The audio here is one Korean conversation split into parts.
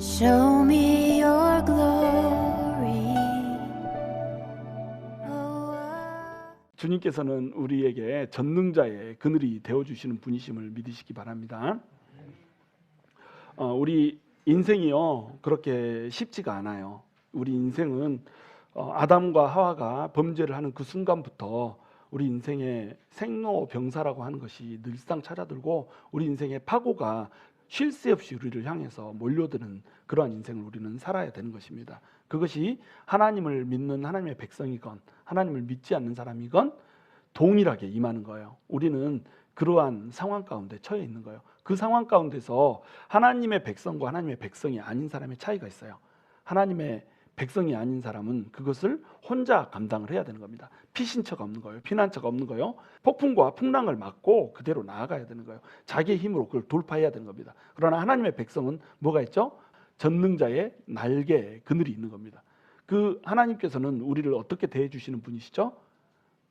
Show me your glory. 주님께서는 우리에게 전능자의 그늘이 되어주시는 분이심을 믿으시기 바랍니다. 우리 인생이요 그렇게 쉽지가 않아요. 우리 인생은 아담과 하와가 범죄를 하는 그 순간부터 우리 인생의 생로병사라고 하는 것이 늘상 찾아들고 우리 인생의 파고가 쉴 새 없이 우리를 향해서 몰려드는 그러한 인생을 우리는 살아야 되는 것입니다. 그것이 하나님을 믿는 하나님의 백성이건 하나님을 믿지 않는 사람이건 동일하게 임하는 거예요. 우리는 그러한 상황 가운데 처해 있는 거예요. 그 상황 가운데서 하나님의 백성과 하나님의 백성이 아닌 사람의 차이가 있어요. 하나님의 백성이 아닌 사람은 그것을 혼자 감당을 해야 되는 겁니다. 피신처가 없는 거예요. 피난처가 없는 거예요. 폭풍과 풍랑을 맞고 그대로 나아가야 되는 거예요. 자기의 힘으로 그걸 돌파해야 되는 겁니다. 그러나 하나님의 백성은 뭐가 있죠? 전능자의 날개, 그늘이 있는 겁니다. 그 하나님께서는 우리를 어떻게 대해 주시는 분이시죠?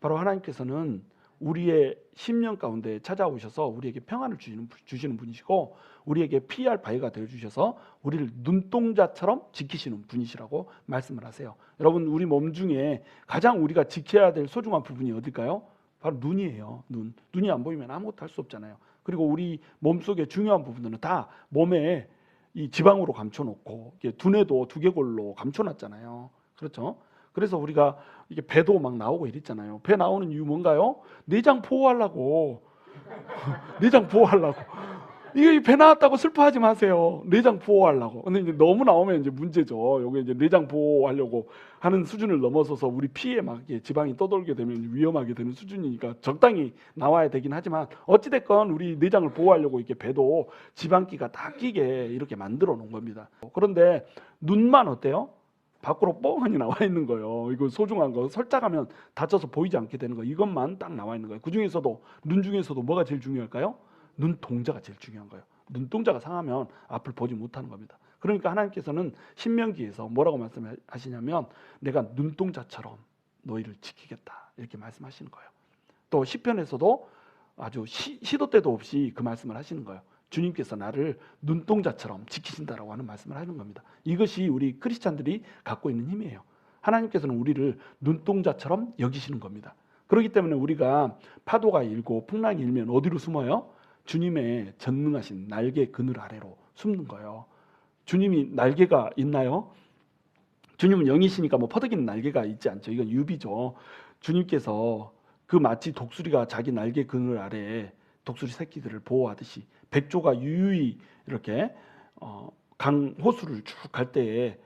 바로 하나님께서는 우리의 심령 가운데 찾아오셔서 우리에게 평안을 주시는 분이시고 우리에게 피할 바위가 되어주셔서 우리를 눈동자처럼 지키시는 분이시라고 말씀을 하세요. 여러분, 우리 몸 중에 가장 우리가 지켜야 될 소중한 부분이 어딜까요? 바로 눈이에요. 눈이 안 보이면 아무것도 할 수 없잖아요. 그리고 우리 몸속의 중요한 부분들은 다 몸에 이 지방으로 감춰놓고 두뇌도 두개골로 감춰놨잖아요. 그렇죠? 그래서 우리가 이게 배도 막 나오고 이랬잖아요. 배 나오는 이유 뭔가요? 내장 보호하려고. 내장 보호하려고. 이게 배 나왔다고 슬퍼하지 마세요. 내장 보호하려고. 근데 이제 너무 나오면 이제 문제죠. 여기 이제 내장 보호하려고 하는 수준을 넘어서서 우리 피에 막 지방이 떠돌게 되면 위험하게 되는 수준이니까 적당히 나와야 되긴 하지만 어찌됐건 우리 내장을 보호하려고 이렇게 배도 지방기가 다 끼게 이렇게 만들어 놓은 겁니다. 그런데 눈만 어때요? 밖으로 뻥하니 나와 있는 거예요. 이거 소중한 거 설짝하면 다쳐서 보이지 않게 되는 거, 이것만 딱 나와 있는 거예요. 그 중에서도 눈 중에서도 뭐가 제일 중요할까요? 눈동자가 제일 중요한 거예요. 눈동자가 상하면 앞을 보지 못하는 겁니다. 그러니까 하나님께서는 신명기에서 뭐라고 말씀하시냐면 내가 눈동자처럼 너희를 지키겠다 이렇게 말씀하시는 거예요. 또 시편에서도 아주 시도 때도 없이 그 말씀을 하시는 거예요. 주님께서 나를 눈동자처럼 지키신다라고 하는 말씀을 하는 겁니다. 이것이 우리 크리스찬들이 갖고 있는 힘이에요. 하나님께서는 우리를 눈동자처럼 여기시는 겁니다. 그렇기 때문에 우리가 파도가 일고 풍랑이 일면 어디로 숨어요? 주님의 전능하신 날개 그늘 아래로 숨는 거예요. 주님이 날개가 있나요? 주님은 영이시니까 뭐 퍼덕이는 날개가 있지 않죠. 이건 유비죠. 주님께서 그 마치 독수리가 자기 날개 그늘 아래에 독수리 새끼들을 보호하듯이 백조가 유유히 이렇게 강 호수를 쭉 갈 때에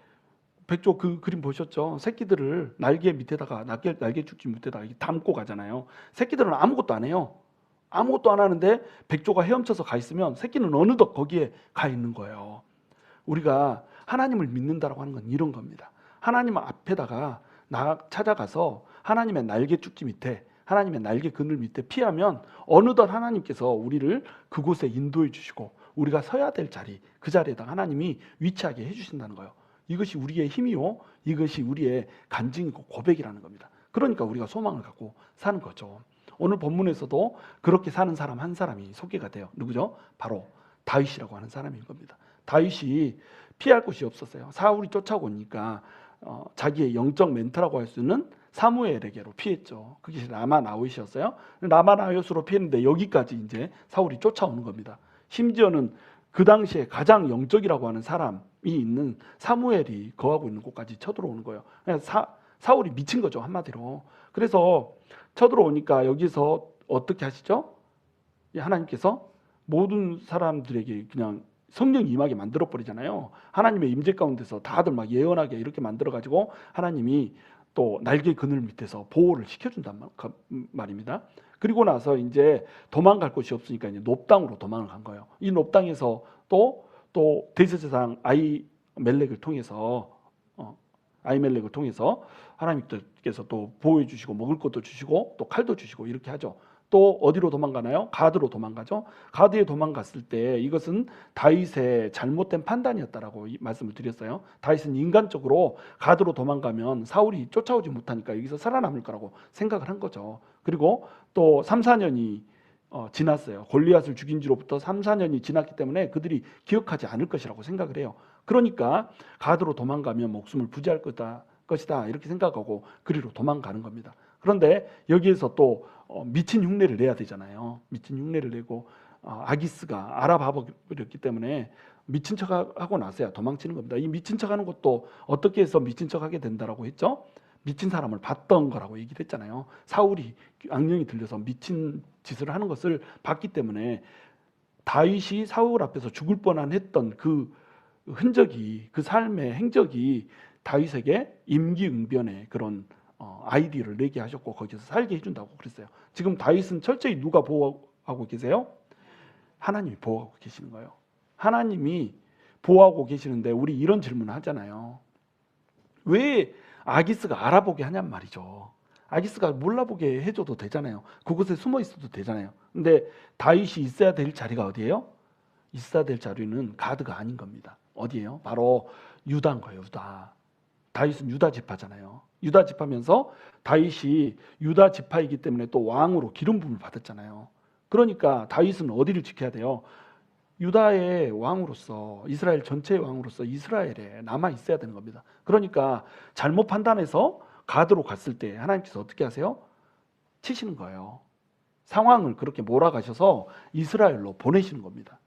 백조 그 그림 보셨죠? 새끼들을 날개 밑에다가 날개 쭉지 밑에다가 담고 가잖아요. 새끼들은 아무것도 안 해요. 아무것도 안 하는데 백조가 헤엄쳐서 가 있으면 새끼는 어느덧 거기에 가 있는 거예요. 우리가 하나님을 믿는다라고 하는 건 이런 겁니다. 하나님 앞에다가 찾아가서 하나님의 날개 쭉지 밑에 하나님의 날개 그늘 밑에 피하면 어느덧 하나님께서 우리를 그곳에 인도해 주시고 우리가 서야 될 자리, 그 자리에다 하나님이 위치하게 해주신다는 거예요. 이것이 우리의 힘이요, 이것이 우리의 간증이고 고백이라는 겁니다. 그러니까 우리가 소망을 갖고 사는 거죠. 오늘 본문에서도 그렇게 사는 사람 한 사람이 소개가 돼요. 누구죠? 바로 다윗이라고 하는 사람인 겁니다. 다윗이 피할 곳이 없었어요. 사울이 쫓아오니까 자기의 영적 멘토라고 할 수 있는 사무엘에게로 피했죠. 그게 라마나웃이었어요. 라마나웃으로 피했는데 여기까지 이제 사울이 쫓아오는 겁니다. 심지어는 그 당시에 가장 영적이라고 하는 사람이 있는 사무엘이 거하고 있는 곳까지 쳐들어오는 거예요. 사울이 미친 거죠, 한마디로. 그래서 쳐들어오니까 여기서 어떻게 하시죠? 하나님께서 모든 사람들에게 그냥 성령이 임하게 만들어 버리잖아요. 하나님의 임재 가운데서 다들 막 예언하게 이렇게 만들어 가지고 하나님이 또 날개 그늘 밑에서 보호를 시켜준단 말입니다. 그리고 나서 이제 도망갈 곳이 없으니까 이제 놉당으로 도망을 간 거예요. 이 놉당에서 또 대제사장 아히멜렉을 통해서 하나님께서 또 보호해 주시고 먹을 것도 주시고 또 칼도 주시고 이렇게 하죠. 또 어디로 도망가나요? 가드로 도망가죠. 가드에 도망갔을 때 이것은 다윗의 잘못된 판단이었다라고 말씀을 드렸어요. 다윗은 인간적으로 가드로 도망가면 사울이 쫓아오지 못하니까 여기서 살아남을 거라고 생각을 한 거죠. 그리고 또 3, 4년이 지났어요. 골리앗을 죽인 지로부터 3, 4년이 지났기 때문에 그들이 기억하지 않을 것이라고 생각을 해요. 그러니까 가드로 도망가면 목숨을 부지할 것이다 이렇게 생각하고 그리로 도망가는 겁니다. 그런데 여기에서 또 미친 흉내를 내야 되잖아요. 미친 흉내를 내고 아기스가 알아봐버렸기 때문에 미친 척하고 나서야 도망치는 겁니다. 이 미친 척하는 것도 어떻게 해서 미친 척하게 된다라고 했죠? 미친 사람을 봤던 거라고 얘기를 했잖아요. 사울이 악령이 들려서 미친 짓을 하는 것을 봤기 때문에 다윗이 사울 앞에서 죽을 뻔한 했던 그 흔적이, 그 삶의 행적이 다윗에게 임기응변의 그런 아이디어를 내게 하셨고 거기서 살게 해준다고 그랬어요. 지금 다윗은 철저히 누가 보호하고 계세요? 하나님이 보호하고 계시는 거예요. 하나님이 보호하고 계시는데 우리 이런 질문을 하잖아요. 왜 아기스가 알아보게 하냔 말이죠. 아기스가 몰라보게 해줘도 되잖아요. 그곳에 숨어 있어도 되잖아요. 근데 다윗이 있어야 될 자리가 어디예요? 있어야 될 자리는 가드가 아닌 겁니다. 어디예요? 바로 유다인 거예요. 유다. 다윗은 유다 지파잖아요. 유다 지파면서 다윗이 유다 지파이기 때문에 또 왕으로 기름 부음을 받았잖아요. 그러니까 다윗은 어디를 지켜야 돼요? 유다의 왕으로서, 이스라엘 전체의 왕으로서 이스라엘에 남아 있어야 되는 겁니다. 그러니까 잘못 판단해서 가드로 갔을 때 하나님께서 어떻게 하세요? 치시는 거예요. 상황을 그렇게 몰아가셔서 이스라엘로 보내시는 겁니다.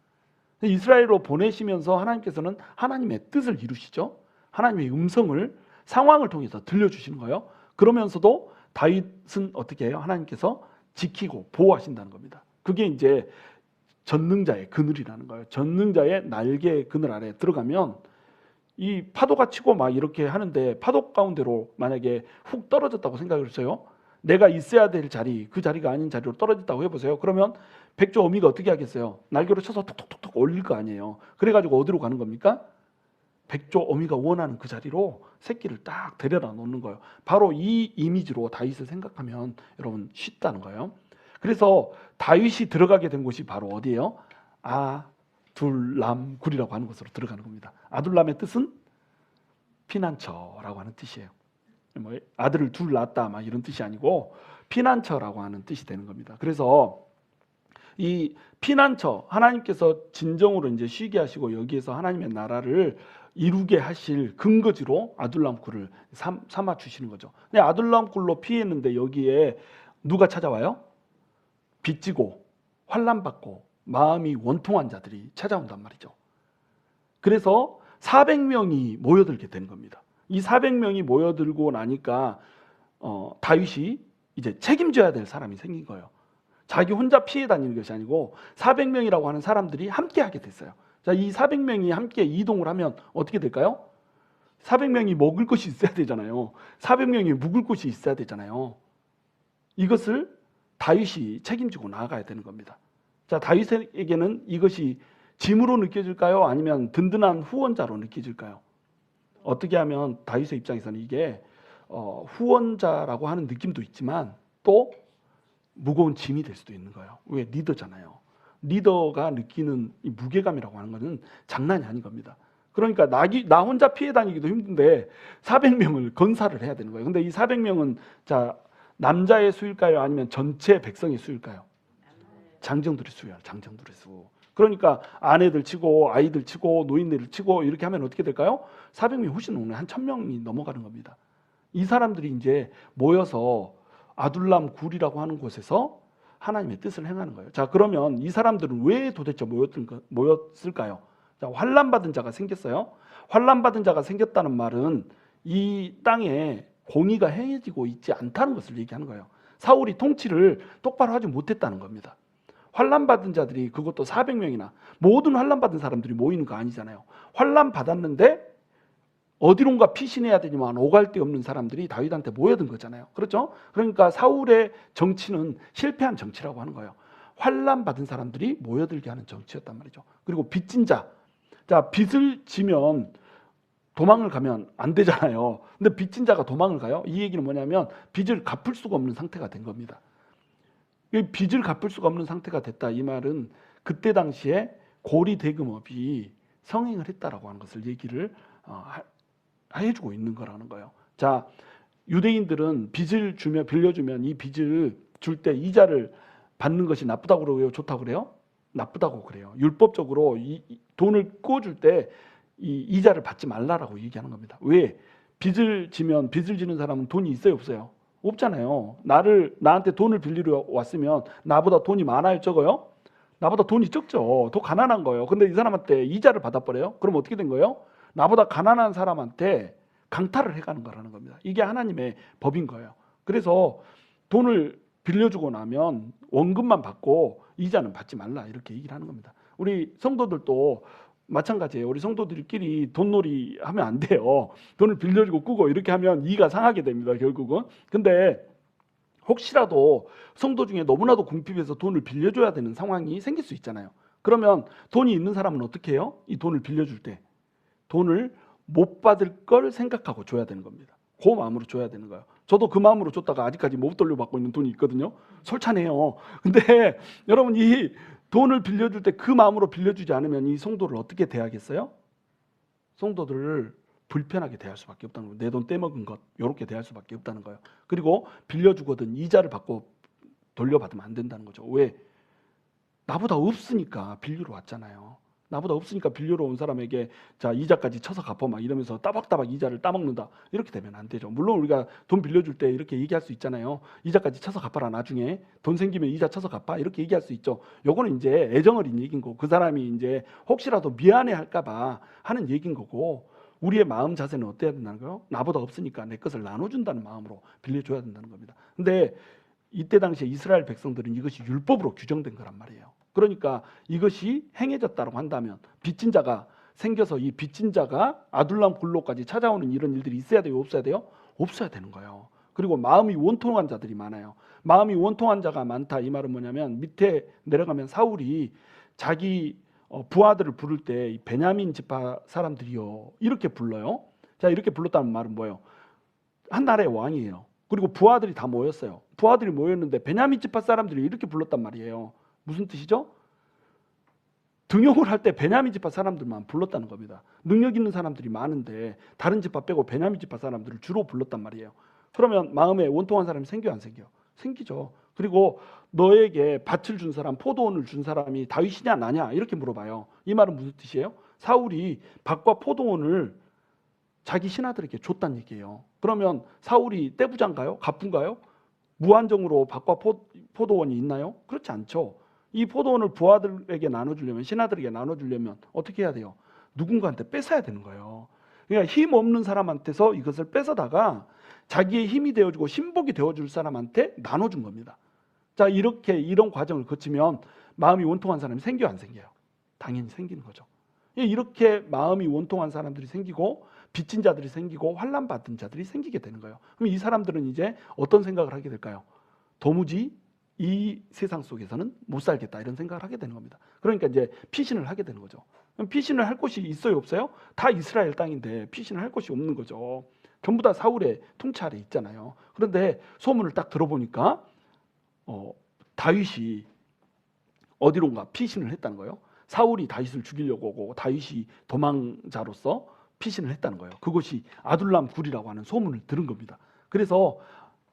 이스라엘로 보내시면서 하나님께서는 하나님의 뜻을 이루시죠. 하나님의 음성을 상황을 통해서 들려주시는 거예요. 그러면서도 다윗은 어떻게 해요? 하나님께서 지키고 보호하신다는 겁니다. 그게 이제 전능자의 그늘이라는 거예요. 전능자의 날개의 그늘 아래 들어가면 이 파도가 치고 막 이렇게 하는데 파도 가운데로 만약에 훅 떨어졌다고 생각을 했어요. 내가 있어야 될 자리, 그 자리가 아닌 자리로 떨어졌다고 해보세요. 그러면 백조 어미가 어떻게 하겠어요? 날개로 쳐서 톡톡톡톡 올릴 거 아니에요. 그래가지고 어디로 가는 겁니까? 백조 어미가 원하는 그 자리로 새끼를 딱 데려다 놓는 거예요. 바로 이 이미지로 다윗을 생각하면 여러분 쉽다는 거예요. 그래서 다윗이 들어가게 된 곳이 바로 어디예요? 아둘람굴이라고 하는 곳으로 들어가는 겁니다. 아둘람의 뜻은 피난처라고 하는 뜻이에요. 뭐 아들을 둘 낳았다 막 이런 뜻이 아니고 피난처라고 하는 뜻이 되는 겁니다. 그래서 이 피난처, 하나님께서 진정으로 이제 쉬게 하시고 여기에서 하나님의 나라를 이루게 하실 근거지로 아둘람굴을 삼아 주시는 거죠. 근데 아둘람굴로 피했는데 여기에 누가 찾아와요? 빚지고 환난받고 마음이 원통한 자들이 찾아온단 말이죠. 그래서 400명이 모여들게 되는 겁니다. 이 400명이 모여들고 나니까 다윗이 이제 책임져야 될 사람이 생긴 거예요. 자기 혼자 피해 다니는 것이 아니고 400명이라고 하는 사람들이 함께 하게 됐어요. 자, 이 400명이 함께 이동을 하면 어떻게 될까요? 400명이 먹을 것이 있어야 되잖아요. 400명이 묵을 곳이 있어야 되잖아요. 이것을 다윗이 책임지고 나아가야 되는 겁니다. 자, 다윗에게는 이것이 짐으로 느껴질까요? 아니면 든든한 후원자로 느껴질까요? 어떻게 하면 다윗의 입장에서는 이게 후원자라고 하는 느낌도 있지만 또 무거운 짐이 될 수도 있는 거예요. 왜? 리더잖아요. 리더가 느끼는 이 무게감이라고 하는 것은 장난이 아닌 겁니다. 그러니까 나 혼자 피해 다니기도 힘든데 400명을 건사를 해야 되는 거예요. 근데 이 400명은 자, 남자의 수일까요? 아니면 전체 백성의 수일까요? 장정들의 수예요. 장정들의 수. 그러니까 아내들 치고 아이들 치고 노인네들 치고 이렇게 하면 어떻게 될까요? 400명이 훨씬 넘는 한 1000명이 넘어가는 겁니다. 이 사람들이 이제 모여서 아둘람 굴이라고 하는 곳에서 하나님의 뜻을 행하는 거예요. 자, 그러면 이 사람들은 왜 도대체 모였을까요? 자, 환난받은 자가 생겼어요. 환난받은 자가 생겼다는 말은 이 땅에 공의가 행해지고 있지 않다는 것을 얘기하는 거예요. 사울이 통치를 똑바로 하지 못했다는 겁니다. 환난받은 자들이 그것도 400명이나 모든 환난받은 사람들이 모이는 거 아니잖아요. 환난받았는데 어디론가 피신해야 되지만 오갈 데 없는 사람들이 다윗한테 모여든 거잖아요. 그렇죠? 그러니까 사울의 정치는 실패한 정치라고 하는 거예요. 환난받은 사람들이 모여들게 하는 정치였단 말이죠. 그리고 빚진 자. 자, 빚을 지면 도망을 가면 안 되잖아요. 근데 빚진 자가 도망을 가요? 이 얘기는 뭐냐면 빚을 갚을 수가 없는 상태가 된 겁니다. 이 빚을 갚을 수가 없는 상태가 됐다. 이 말은 그때 당시에 고리대금업이 성행을 했다라고 하는 것을 얘기를 해주고 있는 거라는 거예요. 자, 유대인들은 빚을 빌려주면 이 빚을 줄 때 이자를 받는 것이 나쁘다고 그러고요, 좋다고 그래요? 나쁘다고 그래요. 율법적으로 이 돈을 꿔줄 때 이 이자를 받지 말라라고 얘기하는 겁니다. 왜? 빚을 지면 빚을 지는 사람은 돈이 있어요, 없어요? 없잖아요. 나한테 돈을 빌리러 왔으면 나보다 돈이 많아요, 적어요? 나보다 돈이 적죠. 더 가난한 거예요. 근데 이 사람한테 이자를 받아버려요? 그럼 어떻게 된 거예요? 나보다 가난한 사람한테 강탈을 해가는 거라는 겁니다. 이게 하나님의 법인 거예요. 그래서 돈을 빌려주고 나면 원금만 받고 이자는 받지 말라 이렇게 얘기를 하는 겁니다. 우리 성도들도 마찬가지예요. 우리 성도들끼리 돈놀이 하면 안 돼요. 돈을 빌려주고 꾸고 이렇게 하면 이가 상하게 됩니다, 결국은. 근데 혹시라도 성도 중에 너무나도 궁핍해서 돈을 빌려줘야 되는 상황이 생길 수 있잖아요. 그러면 돈이 있는 사람은 어떻게 해요? 이 돈을 빌려줄 때 돈을 못 받을 걸 생각하고 줘야 되는 겁니다. 그 마음으로 줘야 되는 거예요. 저도 그 마음으로 줬다가 아직까지 못 돌려받고 있는 돈이 있거든요. 솔찬해요. 근데 여러분 이 돈을 빌려줄 때 그 마음으로 빌려주지 않으면 이 성도를 어떻게 대하겠어요? 성도들을 불편하게 대할 수밖에 없다는 거예요. 내 돈 떼먹은 것 이렇게 대할 수밖에 없다는 거예요. 그리고 빌려주거든 이자를 받고 돌려받으면 안 된다는 거죠. 왜? 나보다 없으니까 빌리러 왔잖아요. 나보다 없으니까 빌려러 온 사람에게 자 이자까지 쳐서 갚어 막 이러면서 따박따박 이자를 따먹는다. 이렇게 되면 안 되죠. 물론 우리가 돈 빌려줄 때 이렇게 얘기할 수 있잖아요. 이자까지 쳐서 갚아라. 나중에 돈 생기면 이자 쳐서 갚아. 이렇게 얘기할 수 있죠. 요거는 이제 애정어린 얘기인 거고 그 사람이 이제 혹시라도 미안해할까 봐 하는 얘기인 거고 우리의 마음 자세는 어때야 된다는 거예요? 나보다 없으니까 내 것을 나눠준다는 마음으로 빌려줘야 된다는 겁니다. 근데 이때 당시에 이스라엘 백성들은 이것이 율법으로 규정된 거란 말이에요. 그러니까 이것이 행해졌다고 한다면 빚진 자가 생겨서 이 빚진 자가 아둘람 굴로까지 찾아오는 이런 일들이 있어야 돼요? 없어야 돼요? 없어야 되는 거예요. 그리고 마음이 원통한 자들이 많아요. 마음이 원통한 자가 많다. 이 말은 뭐냐면 밑에 내려가면 사울이 자기 부하들을 부를 때 베냐민 지파 사람들이요 이렇게 불러요. 자 이렇게 불렀다는 말은 뭐예요? 한 나라의 왕이에요. 그리고 부하들이 다 모였어요. 부하들이 모였는데 베냐민 지파 사람들이 이렇게 불렀단 말이에요. 무슨 뜻이죠? 등용을 할 때 베냐민 지파 사람들만 불렀다는 겁니다. 능력 있는 사람들이 많은데 다른 지파 빼고 베냐민 지파 사람들을 주로 불렀단 말이에요. 그러면 마음에 원통한 사람이 생겨 안 생겨? 생기죠. 그리고 너에게 밭을 준 사람, 포도원을 준 사람이 다윗이냐 나냐 이렇게 물어봐요. 이 말은 무슨 뜻이에요? 사울이 밭과 포도원을 자기 신하들에게 줬다는 얘기예요. 그러면 사울이 떼부자인가요? 갑부인가요? 무한정으로 밭과 포도원이 있나요? 그렇지 않죠. 이 포도원을 부하들에게 나눠주려면 신하들에게 나눠주려면 어떻게 해야 돼요? 누군가한테 뺏어야 되는 거예요. 그러니까 힘 없는 사람한테서 이것을 뺏어다가 자기의 힘이 되어주고 신복이 되어줄 사람한테 나눠준 겁니다. 자 이렇게 이런 과정을 거치면 마음이 원통한 사람이 생겨요 안 생겨요? 당연히 생기는 거죠. 이렇게 마음이 원통한 사람들이 생기고 빚진 자들이 생기고 환난 받은 자들이 생기게 되는 거예요. 그럼 이 사람들은 이제 어떤 생각을 하게 될까요? 도무지 이 세상 속에서는 못 살겠다 이런 생각을 하게 되는 겁니다. 그러니까 이제 피신을 하게 되는 거죠. 그럼 피신을 할 곳이 있어요 없어요? 다 이스라엘 땅인데 피신을 할 곳이 없는 거죠. 전부 다 사울의 통치 아래 있잖아요. 그런데 소문을 딱 들어보니까 다윗이 어디론가 피신을 했다는 거예요. 사울이 다윗을 죽이려고 오고 다윗이 도망자로서 피신을 했다는 거예요. 그것이 아둘람 굴이라고 하는 소문을 들은 겁니다. 그래서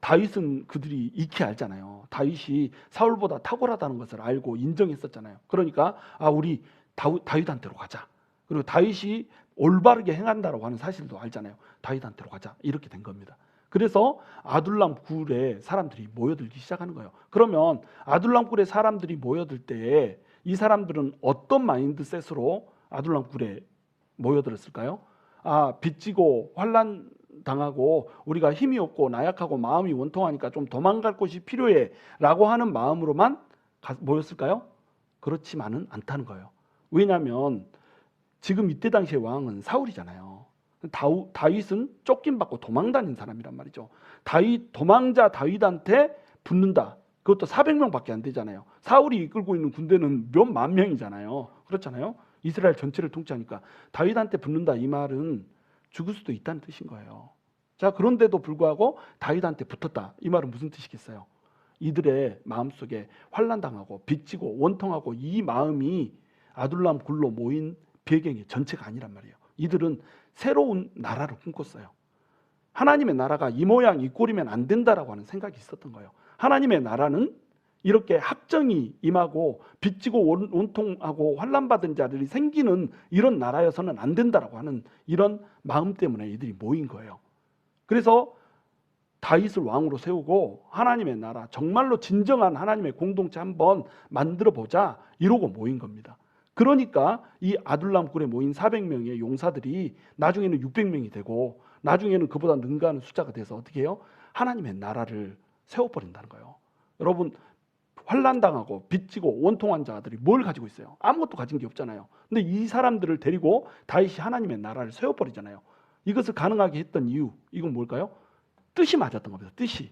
다윗은 그들이 익히 알잖아요. 다윗이 사울보다 탁월하다는 것을 알고 인정했었잖아요. 그러니까 우리 다윗한테로 가자. 그리고 다윗이 올바르게 행한다라고 하는 사실도 알잖아요. 다윗한테로 가자. 이렇게 된 겁니다. 그래서 아둘람 굴에 사람들이 모여들기 시작하는 거예요. 그러면 아둘람 굴에 사람들이 모여들 때에 이 사람들은 어떤 마인드셋으로 아둘람 굴에 모여들었을까요? 빚지고 환난 당하고 우리가 힘이 없고 나약하고 마음이 원통하니까 좀 도망갈 곳이 필요해 라고 하는 마음으로만 모였을까요? 그렇지만은 않다는 거예요. 왜냐하면 지금 이때 당시의 왕은 사울이잖아요. 다윗은 쫓김 받고 도망 다닌 사람이란 말이죠. 도망자 다윗한테 붙는다. 그것도 400명밖에 안 되잖아요. 사울이 이끌고 있는 군대는 몇만 명이잖아요. 그렇잖아요. 이스라엘 전체를 통치하니까 다윗한테 붙는다 이 말은 죽을 수도 있다는 뜻인 거예요. 자 그런데도 불구하고 다윗한테 붙었다 이 말은 무슨 뜻이겠어요? 이들의 마음속에 환난당하고 빚지고 원통하고 이 마음이 아둘람 굴로 모인 배경의 전체가 아니란 말이에요. 이들은 새로운 나라를 꿈꿨어요. 하나님의 나라가 이 모양 이 꼴이면 안 된다라고 하는 생각이 있었던 거예요. 하나님의 나라는 이렇게 합정이 임하고 빚지고 원통하고 환난받은 자들이 생기는 이런 나라여서는 안 된다라고 하는 이런 마음 때문에 이들이 모인 거예요. 그래서 다윗을 왕으로 세우고 하나님의 나라, 정말로 진정한 하나님의 공동체 한번 만들어 보자 이러고 모인 겁니다. 그러니까 이 아둘람 굴에 모인 400명의 용사들이 나중에는 600명이 되고 나중에는 그보다 능가하는 숫자가 돼서 어떻게 해요? 하나님의 나라를 세워버린다는 거예요. 여러분, 환난당하고 빚지고 원통한 자들이 뭘 가지고 있어요? 아무것도 가진 게 없잖아요. 근데 이 사람들을 데리고 다윗이 하나님의 나라를 세워버리잖아요. 이것을 가능하게 했던 이유, 이건 뭘까요? 뜻이 맞았던 겁니다. 뜻이.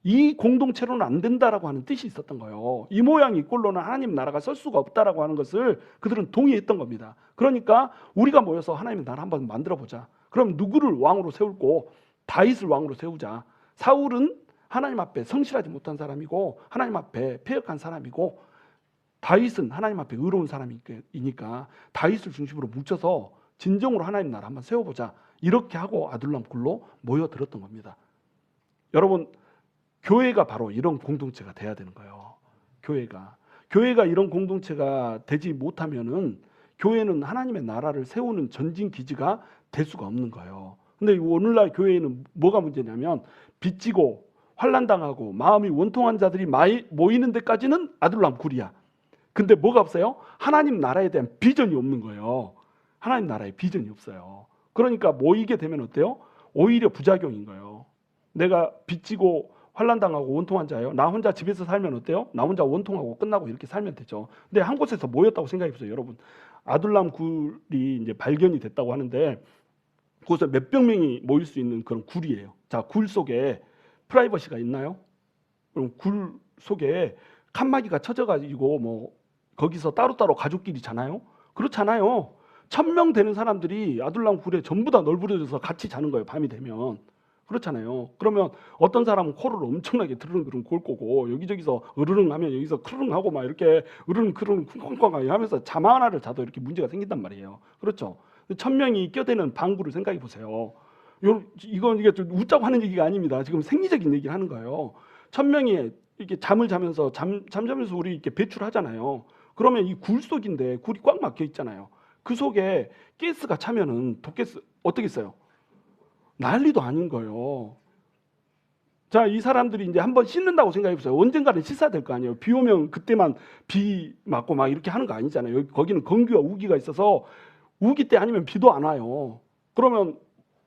이 공동체로는 안 된다라고 하는 뜻이 있었던 거예요. 이 모양 이 꼴로는 하나님 나라가 설 수가 없다라고 하는 것을 그들은 동의했던 겁니다. 그러니까 우리가 모여서 하나님의 나라 한번 만들어 보자. 그럼 누구를 왕으로 세울고 다윗을 왕으로 세우자. 사울은 하나님 앞에 성실하지 못한 사람이고 하나님 앞에 패역한 사람이고 다윗은 하나님 앞에 의로운 사람이니까 다윗을 중심으로 뭉쳐서 진정으로 하나님 나라 한번 세워보자. 이렇게 하고 아둘람 굴로 모여들었던 겁니다. 여러분, 교회가 바로 이런 공동체가 돼야 되는 거예요. 교회가 이런 공동체가 되지 못하면은 교회는 하나님의 나라를 세우는 전진 기지가 될 수가 없는 거예요. 근데 오늘날 교회에는 뭐가 문제냐면 빚지고 환난당하고 마음이 원통한 자들이 모이는 데까지는 아둘람 굴이야. 근데 뭐가 없어요? 하나님 나라에 대한 비전이 없는 거예요. 하나님 나라에 비전이 없어요. 그러니까 모이게 되면 어때요? 오히려 부작용인 거예요. 내가 빚지고 환난당하고 원통한 자예요. 나 혼자 집에서 살면 어때요? 나 혼자 원통하고 끝나고 이렇게 살면 되죠. 근데 한 곳에서 모였다고 생각해 보세요, 여러분. 아둘람 굴이 이제 발견이 됐다고 하는데 그곳에 몇백 명이 모일 수 있는 그런 굴이에요. 자, 굴 속에 프라이버시가 있나요? 그럼 굴 속에 칸막이가 쳐져가지고 뭐 거기서 따로따로 가족끼리 자나요? 그렇잖아요. 1000명 되는 사람들이 아둘람 굴에 전부 다 널브러져서 같이 자는 거예요. 밤이 되면. 그렇잖아요. 그러면 어떤 사람은 코를 엄청나게 드르릉드릉 골 거고 여기저기서 으르릉 하면 여기서 크르릉 하고 막 이렇게 으르릉 크르릉 쿵쾅쾅 하면서 잠 하나를 자도 이렇게 문제가 생긴단 말이에요. 그렇죠. 1000명이 껴대는 방구를 생각해 보세요. 이건 이게 좀 웃자고 하는 얘기가 아닙니다. 지금 생리적인 얘기를 하는 거예요. 1000명이 이렇게 잠을 자면서 잠자면서 우리 이렇게 배출하잖아요. 그러면 이 굴 속인데 굴이 꽉 막혀 있잖아요. 그 속에 가스가 차면은 독가스 어떻게 써요? 난리도 아닌 거예요. 자, 이 사람들이 이제 한번 씻는다고 생각해 보세요. 언젠가는 씻어야 될 거 아니에요. 비 오면 그때만 비 맞고 막 이렇게 하는 거 아니잖아요. 거기는 건기와 우기가 있어서 우기 때 아니면 비도 안 와요. 그러면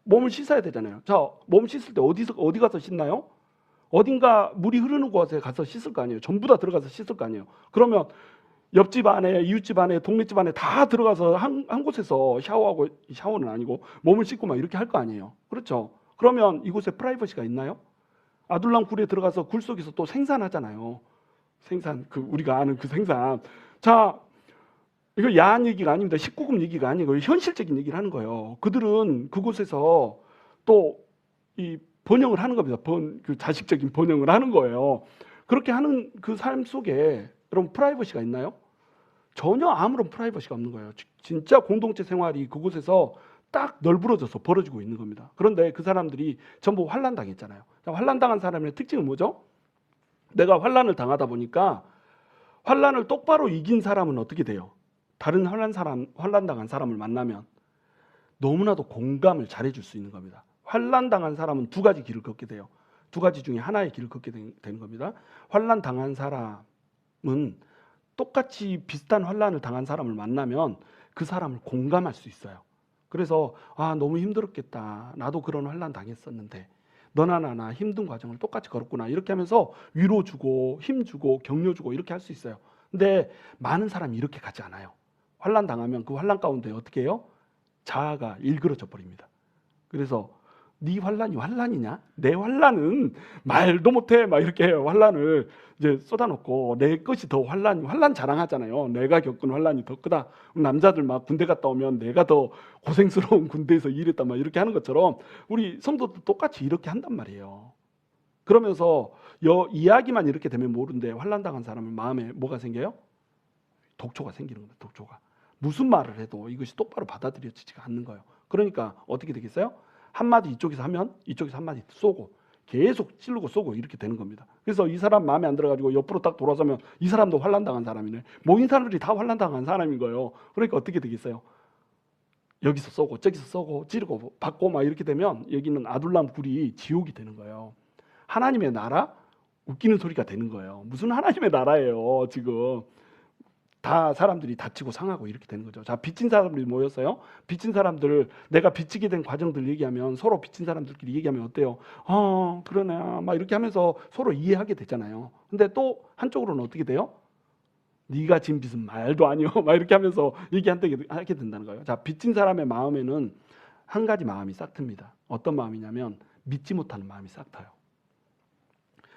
몸을 씻어야 되잖아요. 자, 몸 씻을 때 어디 가서 씻나요? 어딘가 물이 흐르는 곳에 가서 씻을 거 아니에요. 전부 다 들어가서 씻을 거 아니에요. 그러면 옆집 안에, 이웃집 안에, 동네집 안에 다 들어가서 한 곳에서 샤워하고, 샤워는 아니고 몸을 씻고 막 이렇게 할 거 아니에요. 그렇죠? 그러면 이곳에 프라이버시가 있나요? 아둘람 굴에 들어가서 굴 속에서 또 생산하잖아요. 생산, 우리가 아는 그 생산. 자, 이거 야한 얘기가 아닙니다. 19금 얘기가 아니고 현실적인 얘기를 하는 거예요. 그들은 그곳에서 또 이 번영을 하는 겁니다. 그 자식적인 번영을 하는 거예요. 그렇게 하는 그 삶 속에 여러분 프라이버시가 있나요? 전혀 아무런 프라이버시가 없는 거예요. 진짜 공동체 생활이 그곳에서 딱 널브러져서 벌어지고 있는 겁니다. 그런데 그 사람들이 전부 환난당했잖아요. 환난당한 사람의 특징은 뭐죠? 내가 환난을 당하다 보니까 환난을 똑바로 이긴 사람은 어떻게 돼요? 다른 환난당한 사람을 만나면 너무나도 공감을 잘해줄 수 있는 겁니다. 환난당한 사람은 두 가지 길을 걷게 돼요. 두 가지 중에 하나의 길을 걷게 되는 겁니다. 환난당한 사람은 똑같이 비슷한 환난을 당한 사람을 만나면 그 사람을 공감할 수 있어요. 그래서 너무 힘들었겠다. 나도 그런 환난 당했었는데 너나 나나 힘든 과정을 똑같이 걸었구나. 이렇게 하면서 위로 주고 힘 주고 격려 주고 이렇게 할 수 있어요. 근데 많은 사람이 이렇게 가지 않아요. 환난 당하면 그 환난 가운데 어떻게 해요? 자아가 일그러져 버립니다. 그래서 네 환난이 환난이냐? 내 환난은 말도 못해 막 이렇게 환난을 이제 쏟아놓고 내 것이 더 환난 자랑하잖아요. 내가 겪은 환난이 더 크다. 남자들 막 군대 갔다 오면 내가 더 고생스러운 군대에서 일했다 막 이렇게 하는 것처럼 우리 성도도 똑같이 이렇게 한단 말이에요. 그러면서 이야기만 이렇게 되면 모르는데 환난 당한 사람은 마음에 뭐가 생겨요? 독초가 생기는 거예요. 독초가. 무슨 말을 해도 이것이 똑바로 받아들여지지가 않는 거예요. 그러니까 어떻게 되겠어요? 한마디 이쪽에서 하면 이쪽에서 한마디 쏘고 계속 찌르고 쏘고 이렇게 되는 겁니다. 그래서 이 사람 마음에 안 들어가지고 옆으로 딱 돌아서면 이 사람도 환난당한 사람이네. 모인 사람들이 다 환난당한 사람인 거예요. 그러니까 어떻게 되겠어요? 여기서 쏘고 저기서 쏘고 찌르고 받고 막 이렇게 되면 여기는 아둘람 굴이 지옥이 되는 거예요. 하나님의 나라? 웃기는 소리가 되는 거예요. 무슨 하나님의 나라예요. 지금 다 사람들이 다치고 상하고 이렇게 되는 거죠. 자, 빚진 사람들이 모였어요. 빚진 사람들, 내가 빚지게 된 과정들 얘기하면 서로 빚진 사람들끼리 얘기하면 어때요? 그러네. 막 이렇게 하면서 서로 이해하게 되잖아요. 근데 또 한쪽으로는 어떻게 돼요? 네가 진 빚은 말도 아니요. 막 이렇게 하면서 얘기하게 된다는 거예요. 자, 빚진 사람의 마음에는 한 가지 마음이 싹 틉니다. 어떤 마음이냐면 믿지 못하는 마음이 싹 타요.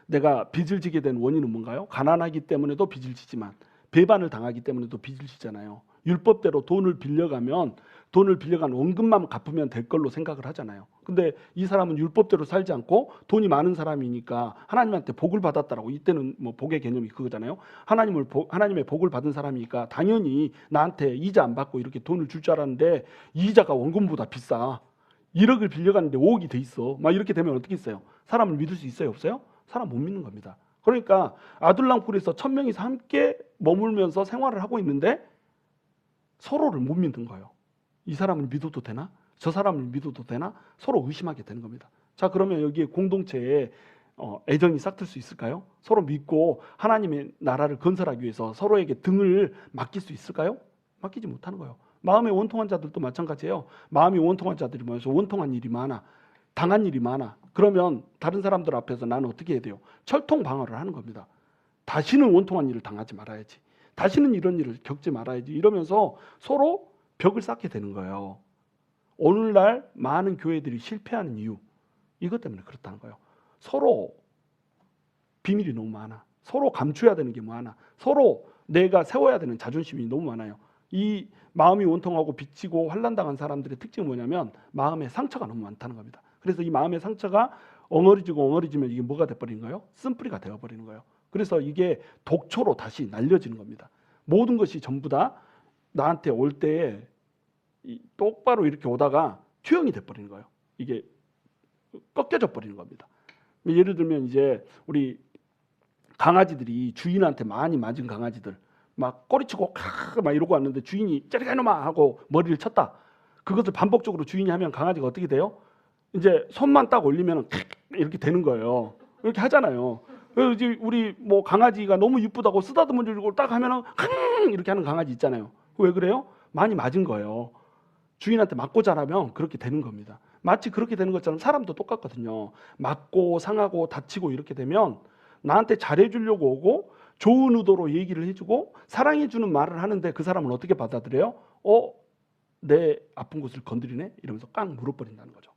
내가 빚을 지게 된 원인은 뭔가요? 가난하기 때문에도 빚을 지지만 배반을 당하기 때문에도 빚을 지잖아요. 율법대로 돈을 빌려간 원금만 갚으면 될 걸로 생각을 하잖아요. 근데 이 사람은 율법대로 살지 않고 돈이 많은 사람이니까 하나님한테 복을 받았다라고. 이때는 뭐 복의 개념이 그거잖아요. 하나님의 복을 받은 사람이니까 당연히 나한테 이자 안 받고 이렇게 돈을 줄 줄 알았는데 이자가 원금보다 비싸. 1억을 빌려갔는데 5억이 돼 있어. 막 이렇게 되면 어떻게 있어요? 사람을 믿을 수 있어요? 없어요? 사람 못 믿는 겁니다. 그러니까 아둘람굴에서 1000명이서 함께 머물면서 생활을 하고 있는데 서로를 못 믿는 거예요. 이 사람을 믿어도 되나? 저 사람을 믿어도 되나? 서로 의심하게 되는 겁니다. 자, 그러면 여기에 공동체에 애정이 싹틀 수 있을까요? 서로 믿고 하나님의 나라를 건설하기 위해서 서로에게 등을 맡길 수 있을까요? 맡기지 못하는 거예요. 마음이 원통한 자들도 마찬가지예요. 마음이 원통한 자들이 모여서 원통한 일이 많아. 당한 일이 많아. 그러면 다른 사람들 앞에서 나는 어떻게 해야 돼요? 철통 방어를 하는 겁니다. 다시는 원통한 일을 당하지 말아야지. 다시는 이런 일을 겪지 말아야지. 이러면서 서로 벽을 쌓게 되는 거예요. 오늘날 많은 교회들이 실패하는 이유, 이것 때문에 그렇다는 거예요. 서로 비밀이 너무 많아. 서로 감춰야 되는 게 많아. 서로 내가 세워야 되는 자존심이 너무 많아요. 이 마음이 원통하고 빚지고 환난당한 사람들의 특징이 뭐냐면 마음에 상처가 너무 많다는 겁니다. 그래서 이 마음의 상처가 엉어리지면 이게 뭐가 돼버리는 거예요? 쓴뿌리가 되어버리는 거예요. 그래서 이게 독초로 다시 날려지는 겁니다. 모든 것이 전부 다 나한테 올 때에 똑바로 이렇게 오다가 투영이 돼버리는 거예요. 이게 꺾여져 버리는 겁니다. 예를 들면 이제 우리 강아지들이 주인한테 많이 맞은 강아지들 막 꼬리치고 막 이러고 왔는데 주인이 째리가 이놈아 하고 머리를 쳤다. 그것을 반복적으로 주인이 하면 강아지가 어떻게 돼요? 이제 손만 딱 올리면 이렇게 되는 거예요. 이렇게 하잖아요. 그래서 우리 뭐 강아지가 너무 이쁘다고 쓰다듬어 주고 딱 하면은 이렇게 하는 강아지 있잖아요. 왜 그래요? 많이 맞은 거예요. 주인한테 맞고 자라면 그렇게 되는 겁니다. 마치 그렇게 되는 것처럼 사람도 똑같거든요. 맞고 상하고 다치고 이렇게 되면 나한테 잘해주려고 오고 좋은 의도로 얘기를 해주고 사랑해주는 말을 하는데 그 사람은 어떻게 받아들여요? 내 아픈 곳을 건드리네? 이러면서 깡 물어버린다는 거죠.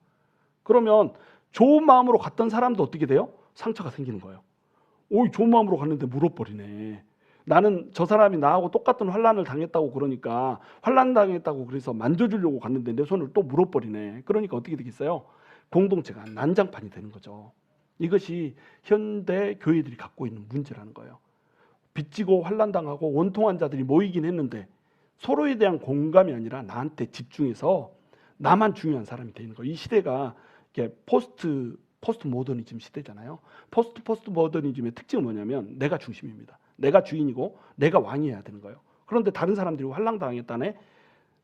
그러면 좋은 마음으로 갔던 사람도 어떻게 돼요? 상처가 생기는 거예요. 좋은 마음으로 갔는데 물어버리네. 나는 저 사람이 나하고 똑같은 환난을 당했다고 그러니까 환난 당했다고 그래서 만져주려고 갔는데 내 손을 또 물어버리네. 그러니까 어떻게 되겠어요? 공동체가 난장판이 되는 거죠. 이것이 현대 교회들이 갖고 있는 문제라는 거예요. 빚지고 환난 당하고 원통한 자들이 모이긴 했는데 서로에 대한 공감이 아니라 나한테 집중해서 나만 중요한 사람이 되는 거예요. 이 시대가 이렇게 포스트 모더니즘 시대잖아요. 포스트 모더니즘의 특징은 뭐냐면 내가 중심입니다. 내가 주인이고 내가 왕이어야 되는 거예요. 그런데 다른 사람들이 환난 당했다네.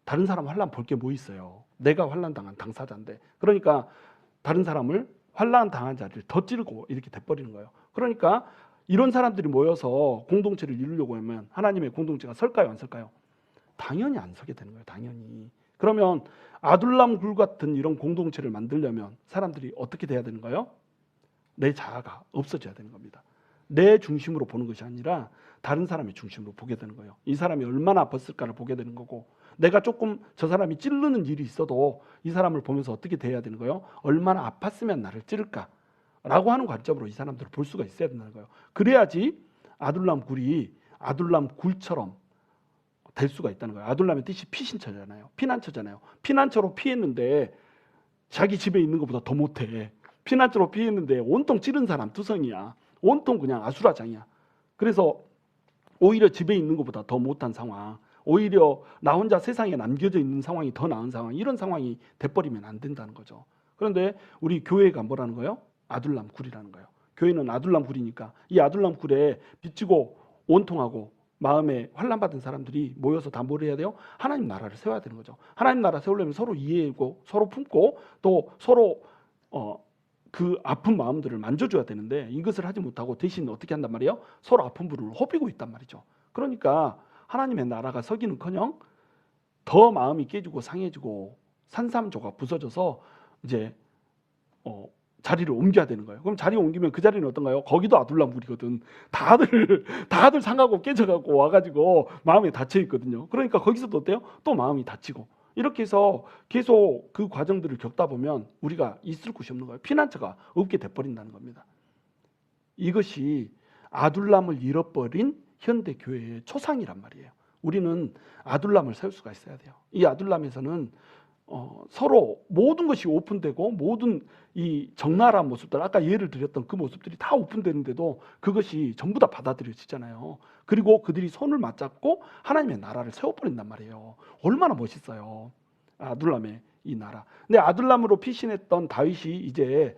다른 사람 환난 볼 게 뭐 있어요. 내가 환난 당한 당사자인데. 그러니까 다른 사람을 환난 당한 자를 더 찌르고 이렇게 돼버리는 거예요. 그러니까 이런 사람들이 모여서 공동체를 이루려고 하면 하나님의 공동체가 설까요, 안 설까요? 당연히 안 서게 되는 거예요. 당연히. 그러면 아둘람 굴 같은 이런 공동체를 만들려면 사람들이 어떻게 돼야 되는 거예요? 내 자아가 없어져야 되는 겁니다. 내 중심으로 보는 것이 아니라 다른 사람의 중심으로 보게 되는 거예요. 이 사람이 얼마나 아팠을까를 보게 되는 거고 내가 조금 저 사람이 찌르는 일이 있어도 이 사람을 보면서 어떻게 돼야 되는 거예요? 얼마나 아팠으면 나를 찌를까? 라고 하는 관점으로 이 사람들을 볼 수가 있어야 된다는 거예요. 그래야지 아둘람 굴처럼 될 수가 있다는 거예요. 아둘람의 뜻이 피신처잖아요. 피난처잖아요. 피난처로 피했는데 자기 집에 있는 것보다 더 못해. 피난처로 피했는데 온통 찌른 사람 투성이야. 온통 그냥 아수라장이야. 그래서 오히려 집에 있는 것보다 더 못한 상황, 오히려 나 혼자 세상에 남겨져 있는 상황이 더 나은 상황, 이런 상황이 돼버리면 안 된다는 거죠. 그런데 우리 교회가 뭐라는 거예요? 아둘람 굴이라는 거예요. 교회는 아둘람 굴이니까 이 아둘람 굴에 빚지고 원통하고 마음에 환난받은 사람들이 모여서 다 뭘 해야 돼요? 하나님 나라를 세워야 되는 거죠. 하나님 나라 세우려면 서로 이해하고 서로 품고 또 서로 그 아픈 마음들을 만져줘야 되는데 이것을 하지 못하고 대신 어떻게 한단 말이에요? 서로 아픈 분을 호비고 있단 말이죠. 그러니까 하나님의 나라가 서기는커녕 더 마음이 깨지고 상해지고 산삼조가 부서져서 이제 자리를 옮겨야 되는 거예요. 그럼 자리 옮기면 그 자리는 어떤가요? 거기도 아둘람굴이거든. 다들 상하고 깨져갖고 와가지고 마음에 닫혀 있거든요. 그러니까 거기서도 어때요? 또 마음이 닫히고 이렇게 해서 계속 그 과정들을 겪다 보면 우리가 있을 곳이 없는 거예요. 피난처가 없게 돼버린다는 겁니다. 이것이 아둘람을 잃어버린 현대 교회의 초상이란 말이에요. 우리는 아둘람을 세울 수가 있어야 돼요. 이 아둘람에서는 서로 모든 것이 오픈되고 모든 이 적나라한 모습들, 아까 예를 드렸던 그 모습들이 다 오픈되는데도 그것이 전부 다 받아들여지잖아요. 그리고 그들이 손을 맞잡고 하나님의 나라를 세워버린단 말이에요. 얼마나 멋있어요. 아둘람의 이 나라. 근데 아둘람으로 피신했던 다윗이 이제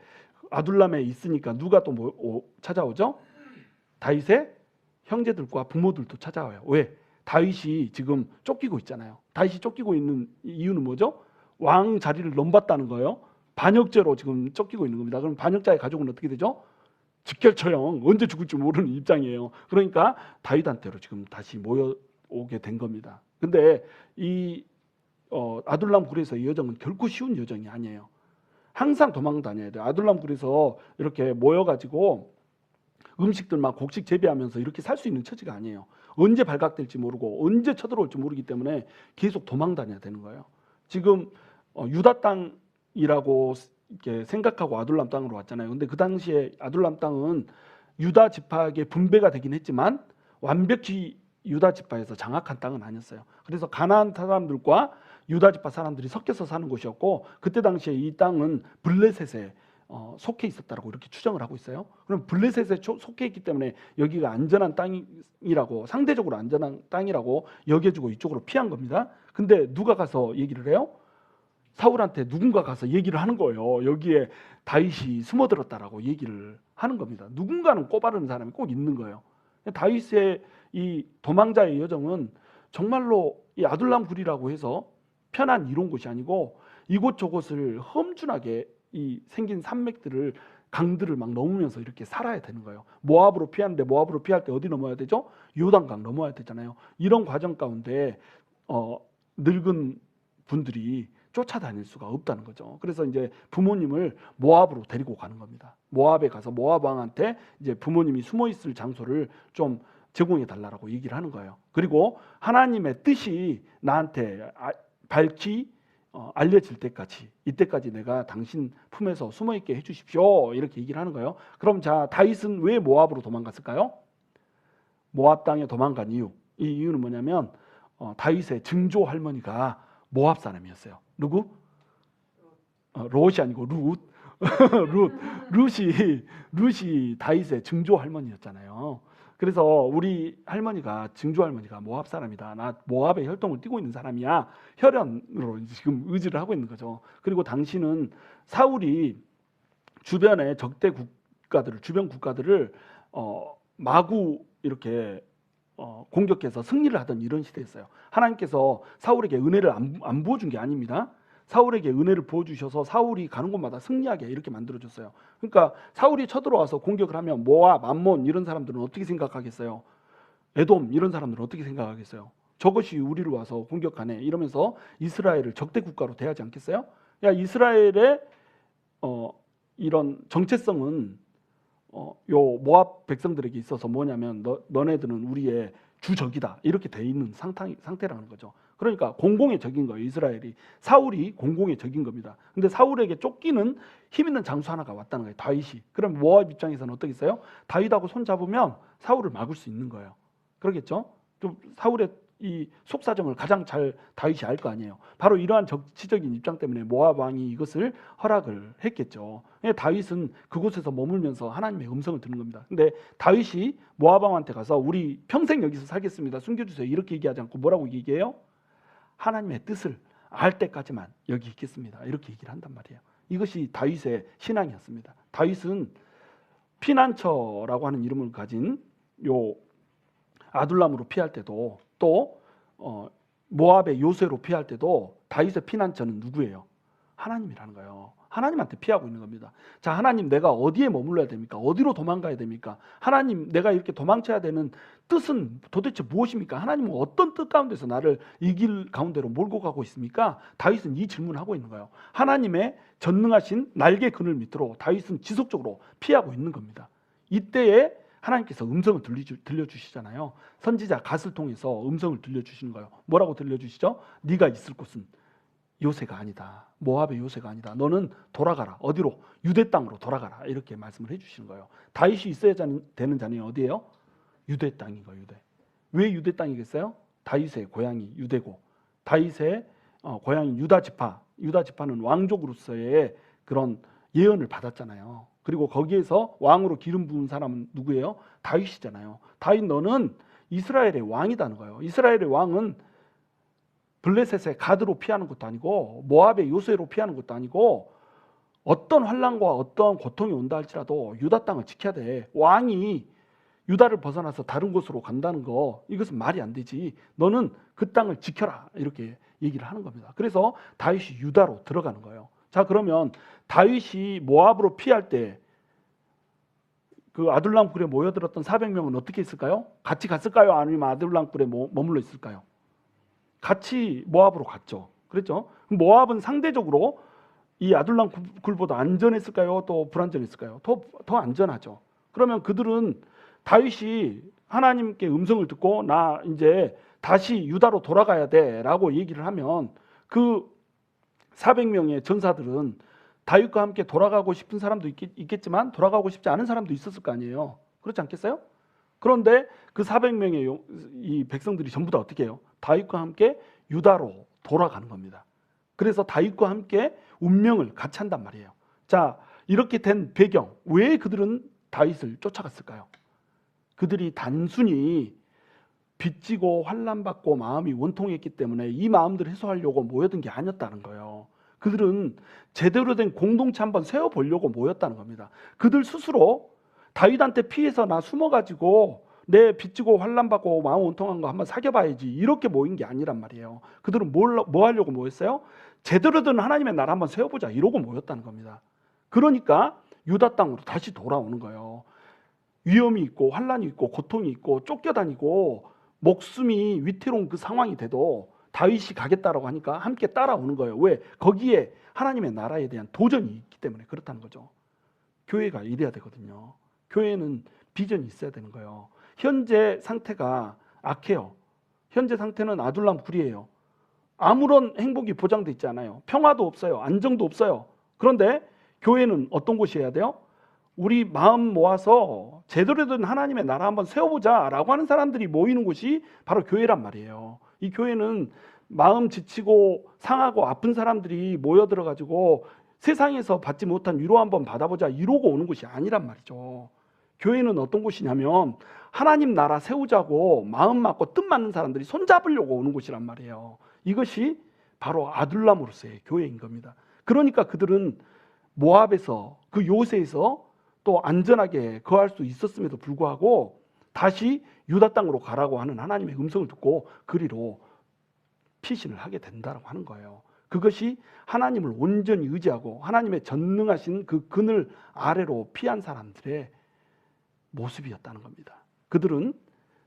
아둘람에 있으니까 누가 또 찾아오죠? 다윗의 형제들과 부모들도 찾아와요. 왜? 다윗이 지금 쫓기고 있잖아요. 다윗이 쫓기고 있는 이유는 뭐죠? 왕 자리를 넘봤다는 거예요. 반역죄로 지금 쫓기고 있는 겁니다. 그럼 반역자의 가족은 어떻게 되죠? 직결처형, 언제 죽을지 모르는 입장이에요. 그러니까 다윗한테로 지금 다시 모여오게 된 겁니다. 근데 이 아둘람 굴에서의 여정은 결코 쉬운 여정이 아니에요. 항상 도망 다녀야 돼요. 아둘람 굴에서 이렇게 모여가지고 음식들 막 곡식 재배하면서 이렇게 살 수 있는 처지가 아니에요. 언제 발각될지 모르고 언제 쳐들어올지 모르기 때문에 계속 도망 다녀야 되는 거예요. 지금 유다 땅이라고 이렇게 생각하고 아둘람 땅으로 왔잖아요. 근데 그 당시에 아둘람 땅은 유다 지파에게 분배가 되긴 했지만 완벽히 유다 지파에서 장악한 땅은 아니었어요. 그래서 가나안 사람들과 유다 지파 사람들이 섞여서 사는 곳이었고 그때 당시에 이 땅은 블레셋에 속해 있었다라고 이렇게 추정을 하고 있어요. 그럼 블레셋에 속해 있기 때문에 여기가 안전한 땅이라고, 상대적으로 안전한 땅이라고 여겨주고 이쪽으로 피한 겁니다. 근데 누가 가서 얘기를 해요? 사울한테 누군가 가서 얘기를 하는 거예요. 여기에 다윗이 숨어들었다라고 얘기를 하는 겁니다. 누군가는 꼬바르는 사람이 꼭 있는 거예요. 다윗의 이 도망자의 여정은 정말로 이 아둘람 굴이라고 해서 편한 이런 곳이 아니고 이곳저곳을 험준하게 이 생긴 산맥들을, 강들을 막 넘으면서 이렇게 살아야 되는 거예요. 모압으로 피하는데 모압으로 피할 때 어디 넘어야 되죠? 요단강 넘어야 되잖아요. 이런 과정 가운데 늙은 분들이 쫓아다닐 수가 없다는 거죠. 그래서 이제 부모님을 모압으로 데리고 가는 겁니다. 모압에 가서 모압 왕한테 이제 부모님이 숨어 있을 장소를 좀 제공해 달라고 얘기를 하는 거예요. 그리고 하나님의 뜻이 나한테 밝히 알려질 때까지, 이때까지 내가 당신 품에서 숨어있게 해주십시오, 이렇게 얘기를 하는 거예요. 그럼 자, 다윗은 왜 모압으로 도망갔을까요? 모압 땅에 도망간 이유, 이 이유는 뭐냐면 다윗의 증조 할머니가 모압 사람이었어요. 누구? 롯이 아니고 룻. 룻이 다윗의 증조 할머니였잖아요. 그래서 우리 할머니가, 증조 할머니가 모압 사람이다, 나 모압의 혈통을 띠고 있는 사람이야, 혈연으로 지금 의지를 하고 있는 거죠. 그리고 당신은 사울이 주변의 적대 국가들을, 주변 국가들을 마구 이렇게 공격해서 승리를 하던 이런 시대였어요. 하나님께서 사울에게 은혜를 안 부어준 게 아닙니다. 사울에게 은혜를 부어주셔서 사울이 가는 곳마다 승리하게 이렇게 만들어줬어요. 그러니까 사울이 쳐들어와서 공격을 하면 모압, 암몬 이런 사람들은 어떻게 생각하겠어요? 에돔 이런 사람들은 어떻게 생각하겠어요? 저것이 우리를 와서 공격하네 이러면서 이스라엘을 적대 국가로 대하지 않겠어요? 야, 이스라엘의 이런 정체성은 요 모압 백성들에게 있어서 뭐냐면 너네들은 우리의 주적이다, 이렇게 돼 있는 상태라는 거죠. 그러니까 공공의 적인 거예요. 이스라엘이, 사울이 공공의 적인 겁니다. 근데 사울에게 쫓기는 힘 있는 장수 하나가 왔다는 거예요. 다윗이. 그럼 모압 입장에서는 어떻겠어요? 다윗하고 손 잡으면 사울을 막을 수 있는 거예요. 그러겠죠? 좀 사울의 이 속사정을 가장 잘 다윗이 알 거 아니에요. 바로 이러한 정치적인 입장 때문에 모압 왕이 이것을 허락을 했겠죠. 다윗은 그곳에서 머물면서 하나님의 음성을 듣는 겁니다. 근데 다윗이 모압 왕한테 가서 우리 평생 여기서 살겠습니다, 숨겨주세요, 이렇게 얘기하지 않고 뭐라고 얘기해요? 하나님의 뜻을 알 때까지만 여기 있겠습니다, 이렇게 얘기를 한단 말이에요. 이것이 다윗의 신앙이었습니다. 다윗은 피난처라고 하는 이름을 가진 요 아둘람으로 피할 때도 또 모압의 요새로 피할 때도 다윗의 피난처는 누구예요? 하나님이라는 거예요. 하나님한테 피하고 있는 겁니다. 자, 하나님, 내가 어디에 머물러야 됩니까? 어디로 도망가야 됩니까? 하나님, 내가 이렇게 도망쳐야 되는 뜻은 도대체 무엇입니까? 하나님은 어떤 뜻 가운데서 나를 이 길 가운데로 몰고 가고 있습니까? 다윗은 이 질문을 하고 있는 거예요. 하나님의 전능하신 날개 그늘 밑으로 다윗은 지속적으로 피하고 있는 겁니다. 이때에 하나님께서 음성을 들려주시잖아요. 선지자 갓을 통해서 음성을 들려주시는 거예요. 뭐라고 들려주시죠? 네가 있을 곳은 요새가 아니다. 모압의 요새가 아니다. 너는 돌아가라. 어디로? 유대 땅으로 돌아가라. 이렇게 말씀을 해주시는 거예요. 다윗이 있어야 되는 자는 어디예요? 유대 땅인 거예요. 유대. 왜 유대 땅이겠어요? 다윗의 고향이 유대고 다윗의 고향인 유다 지파는 왕족으로서의 그런 예언을 받았잖아요. 그리고 거기에서 왕으로 기름 부은 사람은 누구예요? 다윗이잖아요. 다윗, 너는 이스라엘의 왕이다는 거예요. 이스라엘의 왕은 블레셋의 가드로 피하는 것도 아니고 모압의 요새로 피하는 것도 아니고 어떤 환난과 어떤 고통이 온다 할지라도 유다 땅을 지켜야 돼. 왕이 유다를 벗어나서 다른 곳으로 간다는 거, 이것은 말이 안 되지. 너는 그 땅을 지켜라. 이렇게 얘기를 하는 겁니다. 그래서 다윗이 유다로 들어가는 거예요. 자, 그러면 다윗이 모압으로 피할 때 그 아둘람 굴에 모여들었던 400명은 어떻게 했을까요? 같이 갔을까요? 아니면 아둘람 굴에 머물러 있을까요? 같이 모압으로 갔죠. 그랬죠? 모압은 상대적으로 이 아둘람 굴보다 안전했을까요? 또 불안전했을까요? 더 안전하죠. 그러면 그들은 다윗이 하나님께 음성을 듣고 나 이제 다시 유다로 돌아가야 돼라고 얘기를 하면 그 400명의 전사들은 다윗과 함께 돌아가고 싶은 사람도 있겠지만 돌아가고 싶지 않은 사람도 있었을 거 아니에요. 그렇지 않겠어요? 그런데 그 400명의 이 백성들이 전부 다 어떻게 해요? 다윗과 함께 유다로 돌아가는 겁니다. 그래서 다윗과 함께 운명을 같이 한단 말이에요. 자, 이렇게 된 배경, 왜 그들은 다윗을 쫓아갔을까요? 그들이 단순히 빚지고 환난받고 마음이 원통했기 때문에 이 마음들을 해소하려고 모여든 게 아니었다는 거예요. 그들은 제대로 된 공동체 한번 세워보려고 모였다는 겁니다. 그들 스스로 다윗한테 피해서 나 숨어가지고 내 빚지고 환난받고 마음 원통한 거 한번 사귀어봐야지 이렇게 모인 게 아니란 말이에요. 그들은 뭐 하려고 모였어요? 제대로 된 하나님의 나라 한번 세워보자 이러고 모였다는 겁니다. 그러니까 유다 땅으로 다시 돌아오는 거예요. 위험이 있고 환난이 있고 고통이 있고 쫓겨다니고 목숨이 위태로운 그 상황이 돼도 다윗이 가겠다라고 하니까 함께 따라오는 거예요. 왜? 거기에 하나님의 나라에 대한 도전이 있기 때문에 그렇다는 거죠. 교회가 이래야 되거든요. 교회는 비전이 있어야 되는 거예요. 현재 상태가 악해요. 현재 상태는 아둘람 굴이에요. 아무런 행복이 보장돼 있지 않아요. 평화도 없어요. 안정도 없어요. 그런데 교회는 어떤 곳이어야 돼요? 우리 마음 모아서 제대로 된 하나님의 나라 한번 세워보자라고 하는 사람들이 모이는 곳이 바로 교회란 말이에요. 이 교회는 마음 지치고 상하고 아픈 사람들이 모여들어가지고 세상에서 받지 못한 위로 한번 받아보자 이러고 오는 곳이 아니란 말이죠. 교회는 어떤 곳이냐면 하나님 나라 세우자고 마음 맞고 뜻 맞는 사람들이 손잡으려고 오는 곳이란 말이에요. 이것이 바로 아둘람으로서의 교회인 겁니다. 그러니까 그들은 모압에서 그 요새에서 또 안전하게 거할 수 있었음에도 불구하고 다시 유다 땅으로 가라고 하는 하나님의 음성을 듣고 그리로 피신을 하게 된다고 하는 거예요. 그것이 하나님을 온전히 의지하고 하나님의 전능하신 그 그늘 아래로 피한 사람들의 모습이었다는 겁니다. 그들은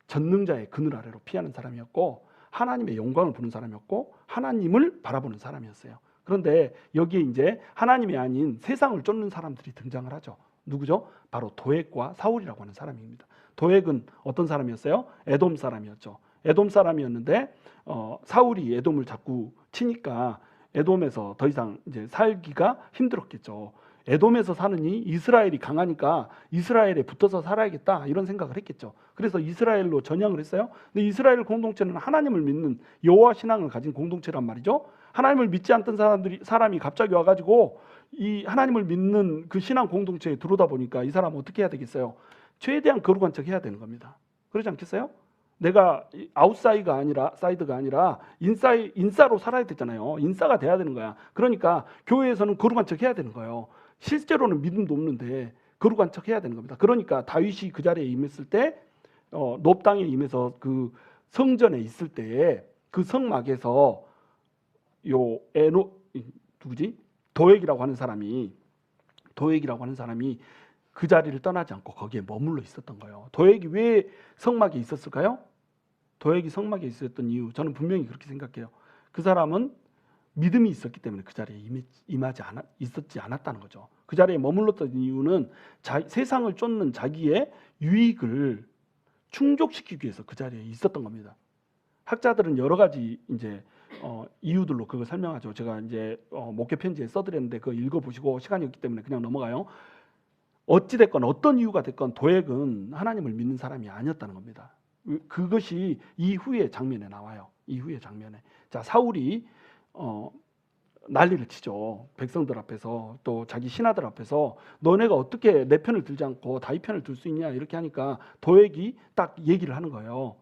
전능자의 그늘 아래로 피하는 사람이었고 하나님의 영광을 보는 사람이었고 하나님을 바라보는 사람이었어요. 그런데 여기에 이제 하나님이 아닌 세상을 쫓는 사람들이 등장을 하죠. 누구죠? 바로 도액과 사울이라고 하는 사람입니다. 도액은 어떤 사람이었어요? 에돔 사람이었죠. 에돔 사람이었는데 사울이 에돔을 자꾸 치니까 에돔에서 더 이상 이제 살기가 힘들었겠죠. 에돔에서 사느니 이스라엘이 강하니까 이스라엘에 붙어서 살아야겠다 이런 생각을 했겠죠. 그래서 이스라엘로 전향을 했어요. 근데 이스라엘 공동체는 하나님을 믿는 여호와 신앙을 가진 공동체란 말이죠. 하나님을 믿지 않던 사람이 갑자기 와가지고 이 하나님을 믿는 그 신앙 공동체에 들어오다 보니까 이 사람은 어떻게 해야 되겠어요? 최대한 거룩한 척 해야 되는 겁니다. 그러지 않겠어요? 내가 사이드가 아니라 인싸로 살아야 되잖아요. 인싸가 돼야 되는 거야. 그러니까 교회에서는 거룩한 척 해야 되는 거예요. 실제로는 믿음도 없는데 거룩한 척 해야 되는 겁니다. 그러니까 다윗이 그 자리에 임했을 때 놉 땅에 임해서 그 성전에 있을 때에 그 성막에서 도액이라고 하는 사람이 그 자리를 떠나지 않고 거기에 머물러 있었던 거예요. 도액이 왜 성막에 있었을까요? 도액이 성막에 있었던 이유, 저는 분명히 그렇게 생각해요. 그 사람은 믿음이 있었기 때문에 그 자리에 있었지 않았다는 거죠. 그 자리에 머물렀던 이유는 세상을 쫓는 자기의 유익을 충족시키기 위해서 그 자리에 있었던 겁니다. 학자들은 여러 가지 이제 이유들로 그걸 설명하죠. 제가 이제 목회 편지에 써드렸는데 그거 읽어보시고 시간이 없기 때문에 그냥 넘어가요. 어찌됐건 어떤 이유가 됐건 도액은 하나님을 믿는 사람이 아니었다는 겁니다. 그것이 이후의 장면에 나와요. 이후의 장면에. 자, 사울이 난리를 치죠. 백성들 앞에서 또 자기 신하들 앞에서 너네가 어떻게 내 편을 들지 않고 다윗 편을 들 수 있냐 이렇게 하니까 도액이 딱 얘기를 하는 거예요.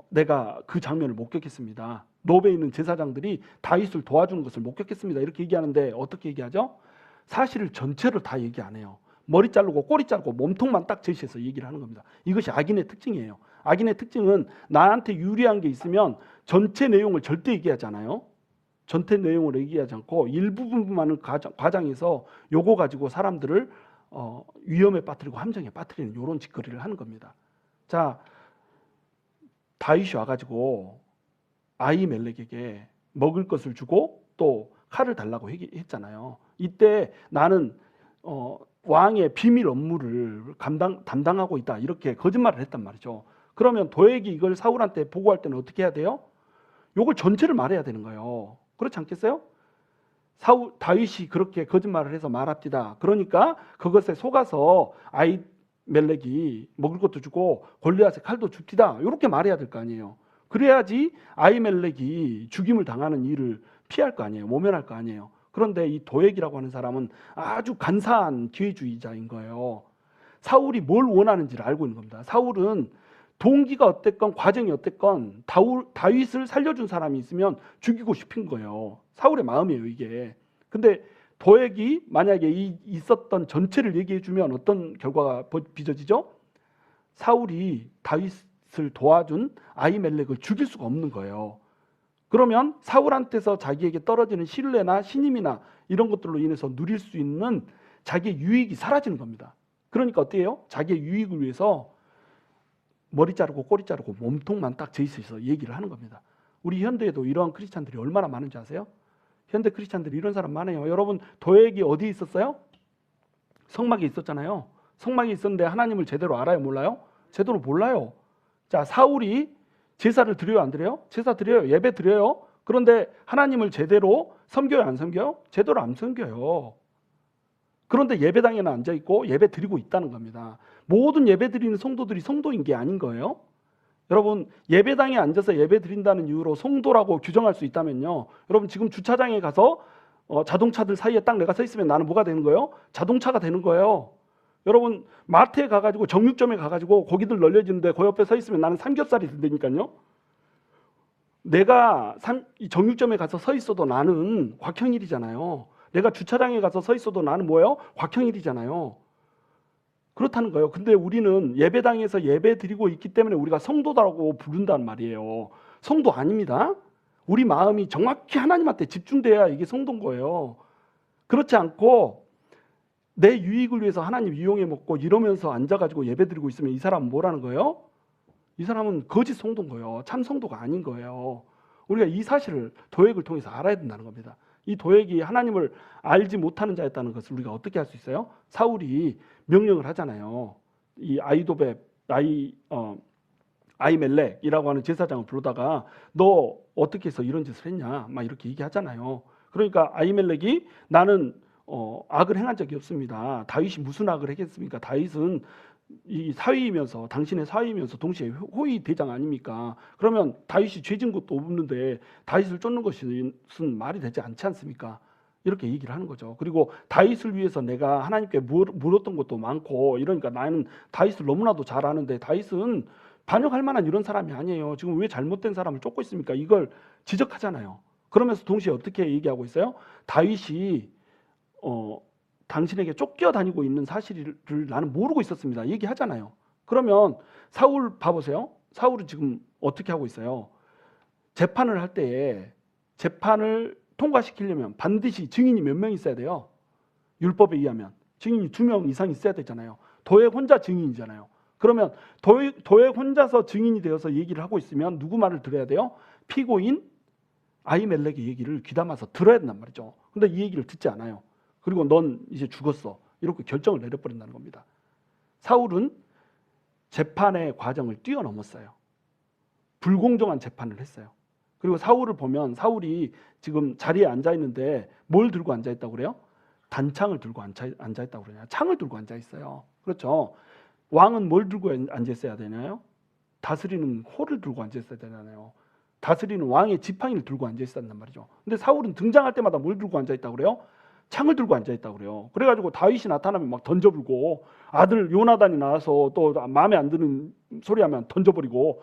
내가 그 장면을 목격했습니다. 노베에 있는 제사장들이 다윗을 도와주는 것을 목격했습니다. 이렇게 얘기하는데 어떻게 얘기하죠? 사실을 전체를 다 얘기 안 해요. 머리 자르고 꼬리 자르고 몸통만 딱 제시해서 얘기를 하는 겁니다. 이것이 악인의 특징이에요. 악인의 특징은 나한테 유리한 게 있으면 전체 내용을 절대 얘기하지 않아요. 전체 내용을 얘기하지 않고 일부분만을 과장해서 요거 가지고 사람들을 위험에 빠뜨리고 함정에 빠뜨리는 이런 짓거리를 하는 겁니다. 자, 다윗이 와가지고 아히멜렉에게 먹을 것을 주고 또 칼을 달라고 했잖아요. 이때 나는 왕의 비밀 업무를 담당하고 있다 이렇게 거짓말을 했단 말이죠. 그러면 도액이 이걸 사울한테 보고할 때는 어떻게 해야 돼요? 요걸 전체를 말해야 되는 거예요. 그렇지 않겠어요? 다윗이 그렇게 거짓말을 해서 말합디다. 그러니까 그것에 속아서 아히멜렉이 먹을 것도 주고 골리앗의 칼도 줍디다. 이렇게 말해야 될 거 아니에요. 그래야지 아히멜렉이 죽임을 당하는 일을 피할 거 아니에요. 모면할 거 아니에요. 그런데 이 도액이라고 하는 사람은 아주 간사한 기회주의자인 거예요. 사울이 뭘 원하는지를 알고 있는 겁니다. 사울은 동기가 어땠건 과정이 어땠건 다윗을 살려준 사람이 있으면 죽이고 싶은 거예요. 사울의 마음이에요, 이게. 근데 도액이 만약에 있었던 전체를 얘기해 주면 어떤 결과가 빚어지죠? 사울이 다윗을 도와준 아히멜렉을 죽일 수가 없는 거예요. 그러면 사울한테서 자기에게 떨어지는 신뢰나 신임이나 이런 것들로 인해서 누릴 수 있는 자기의 유익이 사라지는 겁니다. 그러니까 어때요? 자기의 유익을 위해서 머리 자르고 꼬리 자르고 몸통만 딱 제있어서 얘기를 하는 겁니다. 우리 현대에도 이러한 크리스찬들이 얼마나 많은지 아세요? 현대 크리스찬들이 이런 사람 많아요. 여러분, 도액이 어디에 있었어요? 성막에 있었잖아요. 성막에 있었는데 하나님을 제대로 알아요? 몰라요? 제대로 몰라요. 자, 사울이 제사를 드려요? 안 드려요? 제사 드려요. 예배 드려요. 그런데 하나님을 제대로 섬겨요? 안 섬겨요? 제대로 안 섬겨요. 그런데 예배당에는 앉아있고 예배 드리고 있다는 겁니다. 모든 예배 드리는 성도들이 성도인 게 아닌 거예요. 여러분, 예배당에 앉아서 예배 드린다는 이유로 성도라고 규정할 수 있다면요, 여러분 지금 주차장에 가서 자동차들 사이에 딱 내가 서 있으면 나는 뭐가 되는 거예요? 자동차가 되는 거예요. 여러분, 마트에 가가지고 정육점에 가가지고 고기들 널려지는데 그 옆에 서 있으면 나는 삼겹살이 된다니까요. 내가 정육점에 가서 서 있어도 나는 곽형일이잖아요. 내가 주차장에 가서 서 있어도 나는 뭐예요? 곽형일이잖아요. 그렇다는 거예요. 근데 우리는 예배당에서 예배 드리고 있기 때문에 우리가 성도다라고 부른단 말이에요. 성도 아닙니다. 우리 마음이 정확히 하나님한테 집중돼야 이게 성도인 거예요. 그렇지 않고 내 유익을 위해서 하나님 이용해 먹고 이러면서 앉아가지고 예배 드리고 있으면 이 사람은 뭐라는 거예요? 이 사람은 거짓 성도인 거예요. 참 성도가 아닌 거예요. 우리가 이 사실을 도액을 통해서 알아야 된다는 겁니다. 이 도액이 하나님을 알지 못하는 자였다는 것을 우리가 어떻게 할 수 있어요? 사울이 명령을 하잖아요. 이 아히멜렉이라고 하는 제사장을 부르다가 너 어떻게 해서 이런 짓을 했냐 막 이렇게 얘기하잖아요. 그러니까 아히멜렉이 나는 악을 행한 적이 없습니다. 다윗이 무슨 악을 했겠습니까? 다윗은 이 사위이면서 당신의 사위이면서 동시에 호위 대장 아닙니까? 그러면 다윗이 죄진 것도 없는데 다윗을 쫓는 것은 말이 되지 않지 않습니까? 이렇게 얘기를 하는 거죠. 그리고 다윗을 위해서 내가 하나님께 물었던 것도 많고 이러니까 나는 다윗을 너무나도 잘 아는데 다윗은 반역할 만한 이런 사람이 아니에요. 지금 왜 잘못된 사람을 쫓고 있습니까? 이걸 지적하잖아요. 그러면서 동시에 어떻게 얘기하고 있어요? 다윗이 당신에게 쫓겨다니고 있는 사실을 나는 모르고 있었습니다. 얘기하잖아요. 그러면 사울 봐보세요. 사울은 지금 어떻게 하고 있어요? 재판을 할 때에 재판을 통과시키려면 반드시 증인이 몇 명 있어야 돼요. 율법에 의하면 증인이 2명 이상 있어야 되잖아요. 도액 혼자 증인이잖아요. 그러면 도액 혼자서 증인이 되어서 얘기를 하고 있으면 누구 말을 들어야 돼요? 피고인 아히멜렉의 얘기를 귀담아서 들어야 된단 말이죠. 근데 이 얘기를 듣지 않아요. 그리고 넌 이제 죽었어. 이렇게 결정을 내려버린다는 겁니다. 사울은 재판의 과정을 뛰어넘었어요. 불공정한 재판을 했어요. 그리고 사울을 보면 사울이 지금 자리에 앉아 있는데 뭘 들고 앉아 있다고 그래요? 단창을 들고 앉아 있다고 그러냐? 창을 들고 앉아 있어요. 그렇죠? 왕은 뭘 들고 앉아 있어야 되나요? 다스리는 호를 들고 앉아 있어야 되잖아요. 다스리는 왕의 지팡이를 들고 앉아 있었단 말이죠. 근데 사울은 등장할 때마다 뭘 들고 앉아 있다고 그래요? 창을 들고 앉아 있다고 그래요. 그래가지고 다윗이 나타나면 막 던져불고 아들 요나단이 나와서 또 마음에 안 드는 소리하면 던져버리고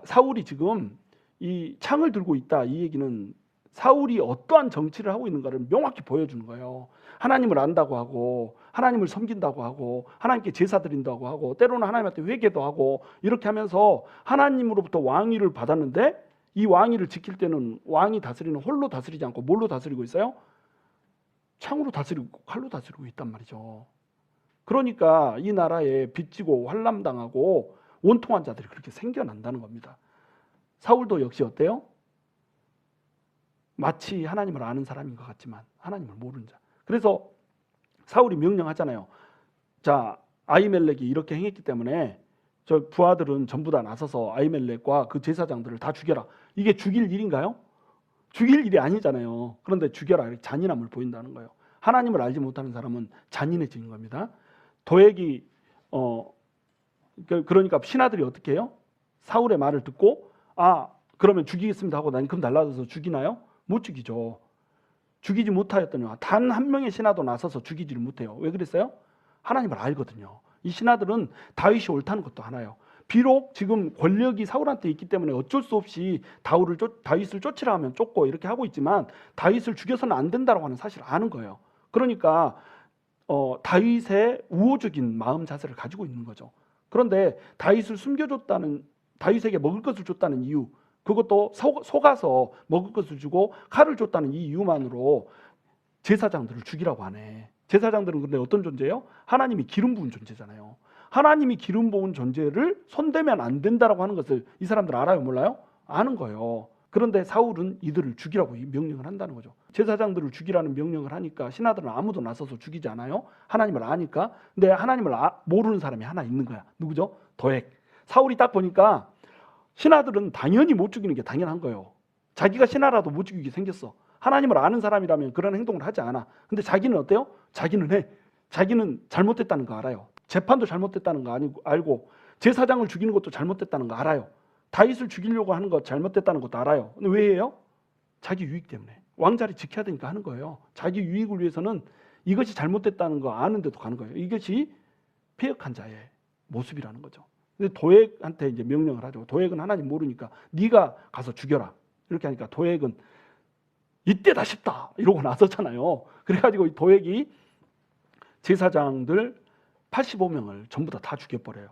사울이 지금 이 창을 들고 있다. 이 얘기는 사울이 어떠한 정치를 하고 있는가를 명확히 보여주는 거예요. 하나님을 안다고 하고 하나님을 섬긴다고 하고 하나님께 제사 드린다고 하고 때로는 하나님한테 회개도 하고 이렇게 하면서 하나님으로부터 왕위를 받았는데 이 왕위를 지킬 때는 왕이 다스리는 홀로 다스리지 않고 뭘로 다스리고 있어요? 창으로 다스리고 칼로 다스리고 있단 말이죠. 그러니까 이 나라에 빚지고 환람당하고 원통한 자들이 그렇게 생겨난다는 겁니다. 사울도 역시 어때요? 마치 하나님을 아는 사람인 것 같지만 하나님을 모르는 자. 그래서 사울이 명령하잖아요. 자, 아히멜렉이 이렇게 행했기 때문에 저 부하들은 전부 다 나서서 아히멜렉과 그 제사장들을 다 죽여라. 이게 죽일 일인가요? 죽일 일이 아니잖아요. 그런데 죽여라. 이렇게 잔인함을 보인다는 거예요. 하나님을 알지 못하는 사람은 잔인해지는 겁니다. 도액이 그러니까 신하들이 어떻게 해요? 사울의 말을 듣고 그러면 죽이겠습니다 하고 난금 달라져서 죽이나요? 못 죽이죠. 죽이지 못하였더니 단 한 명의 신하도 나서서 죽이지를 못해요. 왜 그랬어요? 하나님을 알거든요. 이 신하들은 다윗이 옳다는 것도 알아요. 비록 지금 권력이 사울한테 있기 때문에 어쩔 수 없이 다윗을 쫓으라 하면 쫓고 이렇게 하고 있지만 다윗을 죽여서는 안 된다고 하는 사실을 아는 거예요. 그러니까 다윗의 우호적인 마음 자세를 가지고 있는 거죠. 그런데 다윗에게 먹을 것을 줬다는 이유, 그것도 속아서 먹을 것을 주고 칼을 줬다는 이 이유만으로 제사장들을 죽이라고 하네. 제사장들은 근데 어떤 존재예요? 하나님이 기름 부은 존재잖아요. 하나님이 기름 부은 존재를 손대면 안 된다라고 하는 것을 이 사람들 알아요? 몰라요? 아는 거예요. 그런데 사울은 이들을 죽이라고 명령을 한다는 거죠. 제사장들을 죽이라는 명령을 하니까 신하들은 아무도 나서서 죽이지 않아요. 하나님을 아니까. 근데 하나님을 모르는 사람이 하나 있는 거야. 누구죠? 도액. 사울이 딱 보니까 신하들은 당연히 못 죽이는 게 당연한 거예요. 자기가 신하라도 못 죽이게 생겼어. 하나님을 아는 사람이라면 그런 행동을 하지 않아. 근데 자기는 어때요? 자기는 해. 자기는 잘못됐다는 거 알아요. 재판도 잘못됐다는 거 알고 제사장을 죽이는 것도 잘못됐다는 거 알아요. 다윗을 죽이려고 하는 거 잘못됐다는 것도 알아요. 근데 왜 해요? 자기 유익 때문에. 왕자리 지켜야 되니까 하는 거예요. 자기 유익을 위해서는 이것이 잘못됐다는 거 아는데도 가는 거예요. 이것이 패역한 자의 모습이라는 거죠. 근데 도액한테 이제 명령을 하죠. 도액은 하나님 모르니까 네가 가서 죽여라. 이렇게 하니까 도액은 이때다 싶다 이러고 나섰잖아요. 그래가지고 도액이 제사장들 85명을 전부 다 죽여버려요.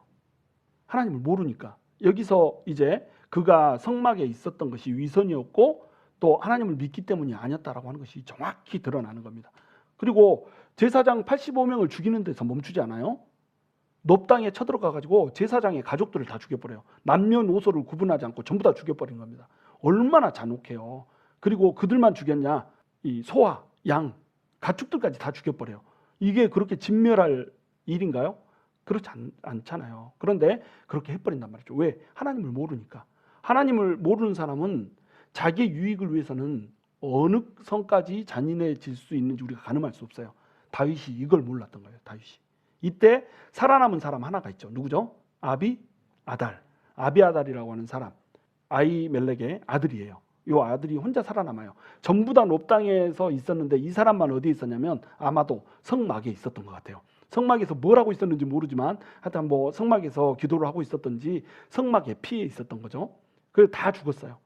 하나님을 모르니까. 여기서 이제 그가 성막에 있었던 것이 위선이었고 또 하나님을 믿기 때문이 아니었다라고 하는 것이 정확히 드러나는 겁니다. 그리고 제사장 85명을 죽이는 데서 멈추지 않아요. 놋 땅에 쳐들어가가지고 제사장의 가족들을 다 죽여버려요. 남녀노소를 구분하지 않고 전부 다 죽여버린 겁니다. 얼마나 잔혹해요. 그리고 그들만 죽였냐? 이 소와 양, 가축들까지 다 죽여버려요. 이게 그렇게 진멸할 일인가요? 그렇지 않잖아요. 그런데 그렇게 해버린단 말이죠. 왜? 하나님을 모르니까. 하나님을 모르는 사람은 자기 유익을 위해서는 어느 선까지 잔인해질 수 있는지 우리가 가늠할 수 없어요. 다윗이 이걸 몰랐던 거예요. 다윗이. 이때 살아남은 사람 하나가 있죠. 누구죠? 아비아달이라고 하는 사람. 아히멜렉의 아들이에요. 이 아들이 혼자 살아남아요. 전부 다 롭 땅에서 있었는데 이 사람만 어디에 있었냐면 아마도 성막에 있었던 것 같아요. 성막에서 뭘 하고 있었는지 모르지만 하여튼 뭐 성막에서 기도를 하고 있었던지 성막에 피해 있었던 거죠. 그래서 다 죽었어요.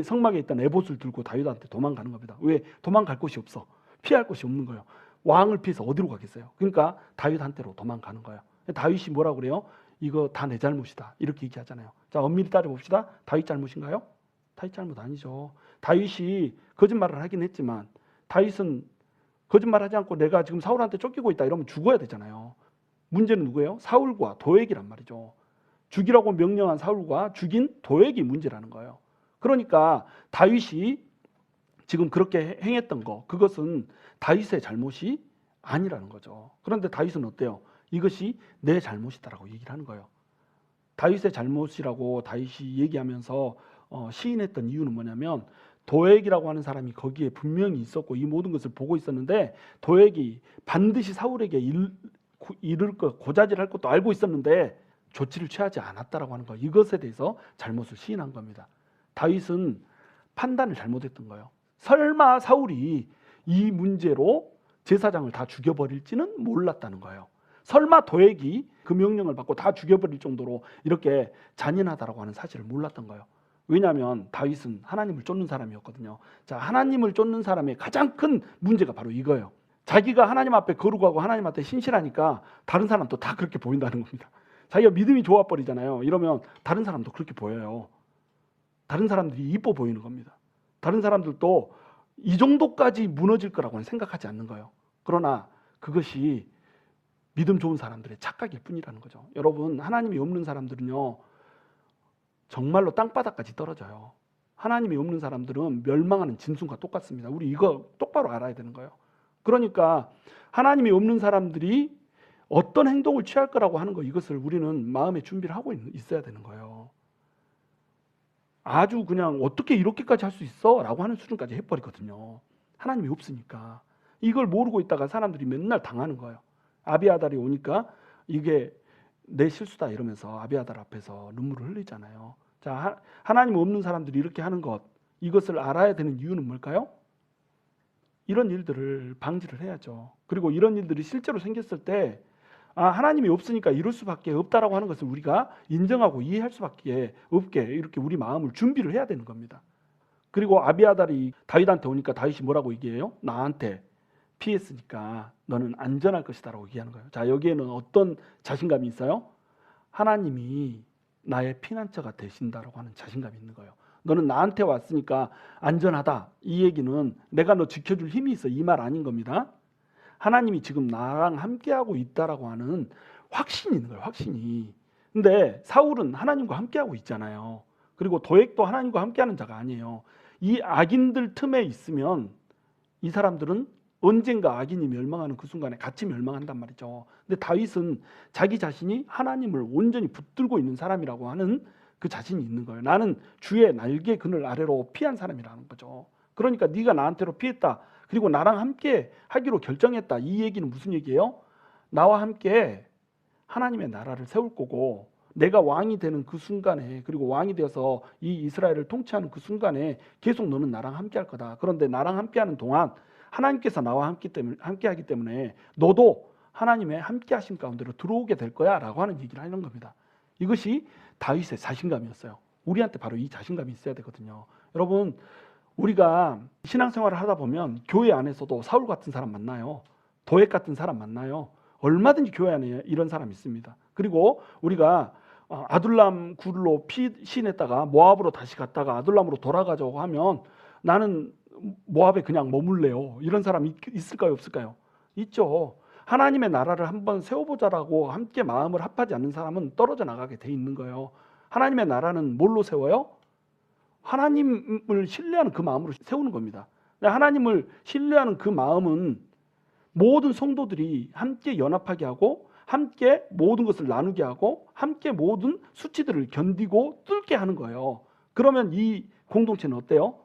성막에 있던 에봇을 들고 다윗한테 도망가는 겁니다. 왜? 도망갈 곳이 없어. 피할 곳이 없는 거예요. 왕을 피해서 어디로 가겠어요? 그러니까 다윗한테로 도망가는 거예요. 다윗이 뭐라고 그래요? 이거 다 내 잘못이다. 이렇게 얘기하잖아요. 자, 엄밀히 따져봅시다. 다윗 잘못인가요? 다윗 잘못 아니죠. 다윗이 거짓말을 하긴 했지만 다윗은 거짓말하지 않고 내가 지금 사울한테 쫓기고 있다 이러면 죽어야 되잖아요. 문제는 누구예요? 사울과 도액이란 말이죠. 죽이라고 명령한 사울과 죽인 도액이 문제라는 거예요. 그러니까 다윗이 지금 그렇게 행했던 거, 그것은 다윗의 잘못이 아니라는 거죠. 그런데 다윗은 어때요? 이것이 내 잘못이다라고 얘기를 하는 거예요. 다윗의 잘못이라고 다윗이 얘기하면서 시인했던 이유는 뭐냐면 도액이라고 하는 사람이 거기에 분명히 있었고 이 모든 것을 보고 있었는데 도액이 반드시 사울에게 이를 것, 고자질할 것도 알고 있었는데 조치를 취하지 않았다라고 하는 거, 이것에 대해서 잘못을 시인한 겁니다. 다윗은 판단을 잘못했던 거예요. 설마 사울이 이 문제로 제사장을 다 죽여버릴지는 몰랐다는 거예요. 설마 도액이 그 명령을 받고 다 죽여버릴 정도로 이렇게 잔인하다라고 하는 사실을 몰랐던 거예요. 왜냐하면 다윗은 하나님을 쫓는 사람이었거든요. 자, 하나님을 쫓는 사람의 가장 큰 문제가 바로 이거예요. 자기가 하나님 앞에 거룩하고 하나님 앞에 신실하니까 다른 사람도 다 그렇게 보인다는 겁니다. 자기가 믿음이 좋아버리잖아요. 이러면 다른 사람도 그렇게 보여요. 다른 사람들이 이뻐 보이는 겁니다. 다른 사람들도 이 정도까지 무너질 거라고는 생각하지 않는 거예요. 그러나 그것이 믿음 좋은 사람들의 착각일 뿐이라는 거죠. 여러분, 하나님이 없는 사람들은요, 정말로 땅바닥까지 떨어져요. 하나님이 없는 사람들은 멸망하는 짐승과 똑같습니다. 우리 이거 똑바로 알아야 되는 거예요. 그러니까 하나님이 없는 사람들이 어떤 행동을 취할 거라고 하는 거, 이것을 우리는 마음의 준비를 하고 있어야 되는 거예요. 아주 그냥 어떻게 이렇게까지 할 수 있어? 라고 하는 수준까지 해버리거든요. 하나님이 없으니까. 이걸 모르고 있다가 사람들이 맨날 당하는 거예요. 아비아달이 오니까 이게 내 실수다 이러면서 아비아달 앞에서 눈물을 흘리잖아요. 자, 하나님 없는 사람들이 이렇게 하는 것, 이것을 알아야 되는 이유는 뭘까요? 이런 일들을 방지를 해야죠. 그리고 이런 일들이 실제로 생겼을 때 하나님이 없으니까 이럴 수밖에 없다라고 하는 것을 우리가 인정하고 이해할 수밖에 없게 이렇게 우리 마음을 준비를 해야 되는 겁니다. 그리고 아비아달이 다윗한테 오니까 다윗이 뭐라고 얘기해요? 나한테 피했으니까 너는 안전할 것이다라고 얘기하는 거예요. 자, 여기에는 어떤 자신감이 있어요? 하나님이 나의 피난처가 되신다라고 하는 자신감이 있는 거예요. 너는 나한테 왔으니까 안전하다. 이 얘기는 내가 너 지켜줄 힘이 있어. 이 말 아닌 겁니다. 하나님이 지금 나랑 함께하고 있다라고 하는 확신이 있는 거예요. 확신이. 근데 사울은 하나님과 함께하고 있잖아요. 그리고 도액도 하나님과 함께하는 자가 아니에요. 이 악인들 틈에 있으면 이 사람들은 언젠가 악인이 멸망하는 그 순간에 같이 멸망한단 말이죠. 근데 다윗은 자기 자신이 하나님을 온전히 붙들고 있는 사람이라고 하는 그 자신이 있는 거예요. 나는 주의 날개 그늘 아래로 피한 사람이라는 거죠. 그러니까 네가 나한테로 피했다. 그리고 나랑 함께 하기로 결정했다. 이 얘기는 무슨 얘기예요? 나와 함께 하나님의 나라를 세울 거고 내가 왕이 되는 그 순간에, 그리고 왕이 되어서 이 이스라엘을 통치하는 그 순간에 계속 너는 나랑 함께 할 거다. 그런데 나랑 함께하는 동안 하나님께서 나와 함께하기 때문에 너도 하나님의 함께하심 가운데로 들어오게 될 거야 라고 하는 얘기를 하는 겁니다. 이것이 다윗의 자신감이었어요. 우리한테 바로 이 자신감이 있어야 되거든요. 여러분, 우리가 신앙생활을 하다 보면 교회 안에서도 사울 같은 사람 만나요. 도액 같은 사람 만나요. 얼마든지 교회 안에 이런 사람 있습니다. 그리고 우리가 아둘람 굴로 피신했다가 모압으로 다시 갔다가 아둘람으로 돌아가자고 하면 나는 모압에 그냥 머물래요. 이런 사람 있을까요? 없을까요? 있죠. 하나님의 나라를 한번 세워보자라고 함께 마음을 합하지 않는 사람은 떨어져 나가게 돼 있는 거예요. 하나님의 나라는 뭘로 세워요? 하나님을 신뢰하는 그 마음으로 세우는 겁니다. 하나님을 신뢰하는 그 마음은 모든 성도들이 함께 연합하게 하고 함께 모든 것을 나누게 하고 함께 모든 수치들을 견디고 뚫게 하는 거예요. 그러면 이 공동체는 어때요?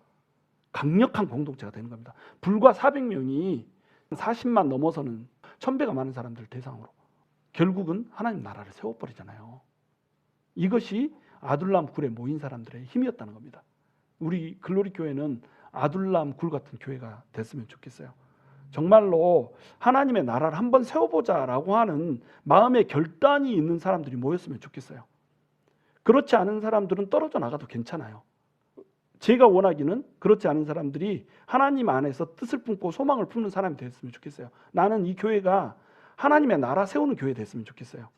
강력한 공동체가 되는 겁니다. 불과 400명이 40만 넘어서는 1000배가 많은 사람들을 대상으로 결국은 하나님 나라를 세워버리잖아요. 이것이 아둘람 굴에 모인 사람들의 힘이었다는 겁니다. 우리 글로리 교회는 아둘람 굴 같은 교회가 됐으면 좋겠어요. 정말로 하나님의 나라를 한번 세워보자라고 하는 마음의 결단이 있는 사람들이 모였으면 좋겠어요. 그렇지 않은 사람들은 떨어져 나가도 괜찮아요. 제가 원하기는 그렇지 않은 사람들이 하나님 안에서 뜻을 품고 소망을 품는 사람이 됐으면 좋겠어요. 나는 이 교회가 하나님의 나라 세우는 교회 됐으면 좋겠어요.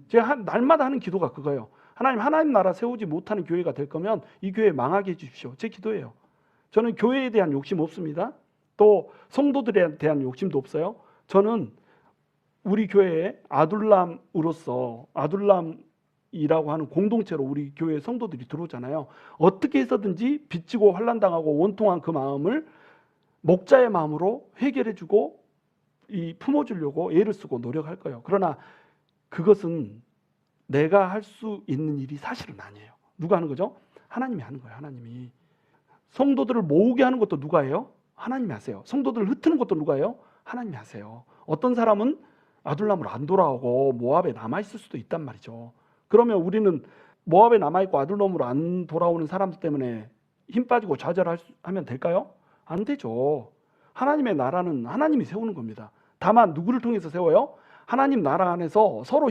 제가 날마다 하는 기도가 그거예요. 하나님 나라 세우지 못하는 교회가 될 거면 이 교회 망하게 해주십시오. 제 기도예요. 저는 교회에 대한 욕심 없습니다. 또 성도들에 대한 욕심도 없어요. 저는 우리 교회의 아둘람으로서 아둘람이라고 하는 공동체로 우리 교회 성도들이 들어오잖아요. 어떻게 해서든지 빚지고 환난당하고 원통한 그 마음을 목자의 마음으로 해결해주고 품어주려고 애를 쓰고 노력할 거예요. 그러나 그것은 내가 할 수 있는 일이 사실은 아니에요. 누가 하는 거죠? 하나님이 하는 거예요. 하나님이. 성도들을 모으게 하는 것도 누가 해요? 하나님이 하세요. 성도들을 흩트는 것도 누가 해요? 하나님이 하세요. 어떤 사람은 아둘람으로 안 돌아오고 모압에 남아있을 수도 있단 말이죠. 그러면 우리는 모압에 남아있고 아둘람으로 안 돌아오는 사람들 때문에 힘 빠지고 좌절하면 될까요? 안 되죠. 하나님의 나라는 하나님이 세우는 겁니다. 다만 누구를 통해서 세워요? 하나님 나라 안에서 서로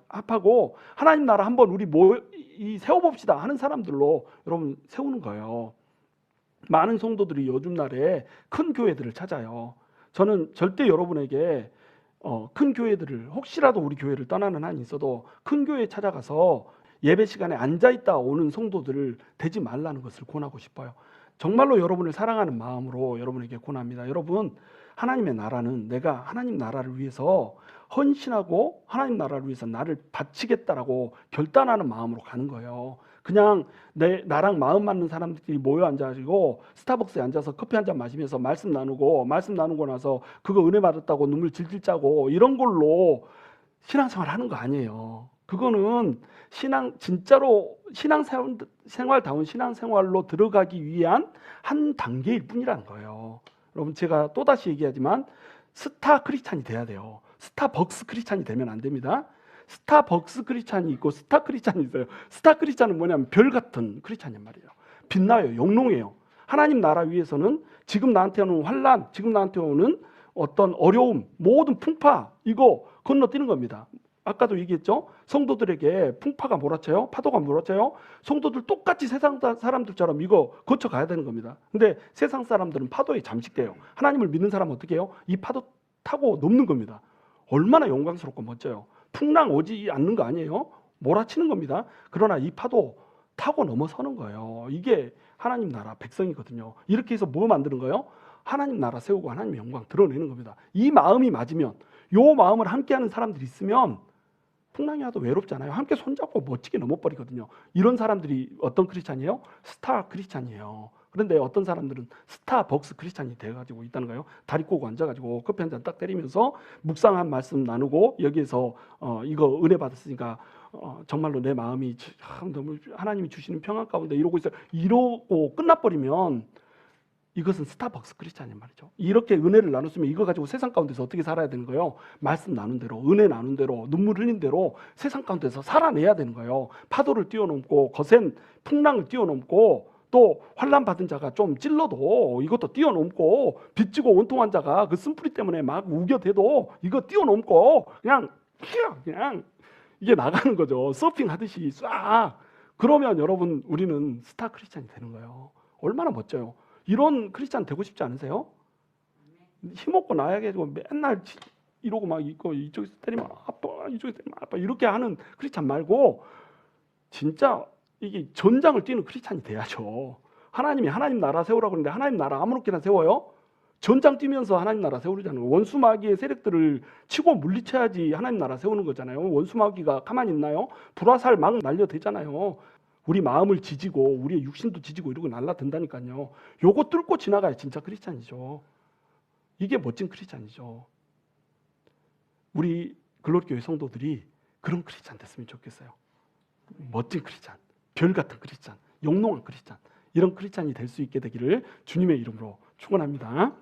합하고 하나님 나라 한번 우리 세워봅시다 하는 사람들로 여러분 세우는 거예요. 많은 성도들이 요즘 날에 큰 교회들을 찾아요. 저는 절대 여러분에게 큰 교회들을 혹시라도 우리 교회를 떠나는 한이 있어도 큰 교회에 찾아가서 예배 시간에 앉아있다 오는 성도들을 되지 말라는 것을 권하고 싶어요. 정말로 여러분을 사랑하는 마음으로 여러분에게 권합니다. 여러분, 하나님의 나라는 내가 하나님 나라를 위해서 헌신하고 하나님 나라를 위해서 나를 바치겠다라고 결단하는 마음으로 가는 거예요. 그냥 나랑 마음 맞는 사람들이 모여 앉아가지고 스타벅스에 앉아서 커피 한잔 마시면서 말씀 나누고 나서 그거 은혜 받았다고 눈물 질질 짜고 이런 걸로 신앙생활 하는 거 아니에요. 그거는 진짜로 신앙생활다운 신앙생활로 들어가기 위한 한 단계일 뿐이라는 거예요. 여러분, 제가 또다시 얘기하지만 스타 크리스찬이 돼야 돼요. 스타벅스 크리스찬이 되면 안 됩니다. 스타벅스 크리스찬이 있고 스타 크리스찬이 있어요. 스타 크리스찬은 뭐냐면 별 같은 크리스찬이란 말이에요. 빛나요. 영롱해요. 하나님 나라 위해서는 지금 나한테 오는 환난, 지금 나한테 오는 어떤 어려움, 모든 풍파 이거 건너뛰는 겁니다. 아까도 얘기했죠. 성도들에게 풍파가 몰아쳐요. 파도가 몰아쳐요. 성도들 똑같이 세상 사람들처럼 이거 거쳐가야 되는 겁니다. 근데 세상 사람들은 파도에 잠식돼요. 하나님을 믿는 사람은 어떻게 해요? 이 파도 타고 넘는 겁니다. 얼마나 영광스럽고 멋져요. 풍랑 오지 않는 거 아니에요? 몰아치는 겁니다. 그러나 이 파도 타고 넘어서는 거예요. 이게 하나님 나라 백성이거든요. 이렇게 해서 뭐 만드는 거예요? 하나님 나라 세우고 하나님의 영광 드러내는 겁니다. 이 마음이 맞으면, 요 마음을 함께하는 사람들이 있으면 풍랑이 와도 외롭잖아요. 함께 손잡고 멋지게 넘어버리거든요. 이런 사람들이 어떤 크리스찬이에요? 스타 크리스찬이에요. 그런데 어떤 사람들은 스타벅스 크리스찬이 돼가지고 있다는 거예요. 다리 꼬고 앉아가지고 커피 한 잔 딱 때리면서 묵상한 말씀 나누고 여기에서 이거 은혜 받았으니까 정말로 내 마음이 너무 하나님이 주시는 평안 가운데 이러고 있어요. 이러고 끝나버리면 이것은 스타벅스 크리스찬인 말이죠. 이렇게 은혜를 나눴으면 이거 가지고 세상 가운데서 어떻게 살아야 되는 거예요? 말씀 나눈 대로, 은혜 나눈 대로, 눈물 흘린 대로 세상 가운데서 살아내야 되는 거예요. 파도를 뛰어넘고 거센 풍랑을 뛰어넘고 또 환난 받은 자가 좀 찔러도 이것도 뛰어넘고 빚지고 원통한 자가 그 쓴뿌리 때문에 막 우겨대도 이거 뛰어넘고 그냥 이게 나가는 거죠. 서핑하듯이 싹. 그러면 여러분 우리는 스타 크리스찬이 되는 거예요. 얼마나 멋져요. 이런 크리스찬 되고 싶지 않으세요? 힘없고 나약해지고 맨날 이러고 막 있고 이쪽에서 때리면 아빠 이쪽에서 때리면 아빠 이렇게 하는 크리스찬 말고 진짜 이게 전장을 뛰는 크리스찬이 돼야죠. 하나님이 하나님 나라 세우라고 그러는데 하나님 나라 아무렇게나 세워요? 전장 뛰면서 하나님 나라 세우잖아요. 원수마귀의 세력들을 치고 물리쳐야지 하나님 나라 세우는 거잖아요. 원수마귀가 가만히 있나요? 불화살 막 날려대잖아요. 우리 마음을 지지고 우리의 육신도 지지고 이러고 날라든다니까요. 요거 뚫고 지나가야 진짜 크리스찬이죠. 이게 멋진 크리스찬이죠. 우리 글로리교회 성도들이 그런 크리스찬 됐으면 좋겠어요. 멋진 크리스찬, 별 같은 크리스찬, 영롱한 크리스찬, 이런 크리스찬이 될 수 있게 되기를 주님의 이름으로 축원합니다.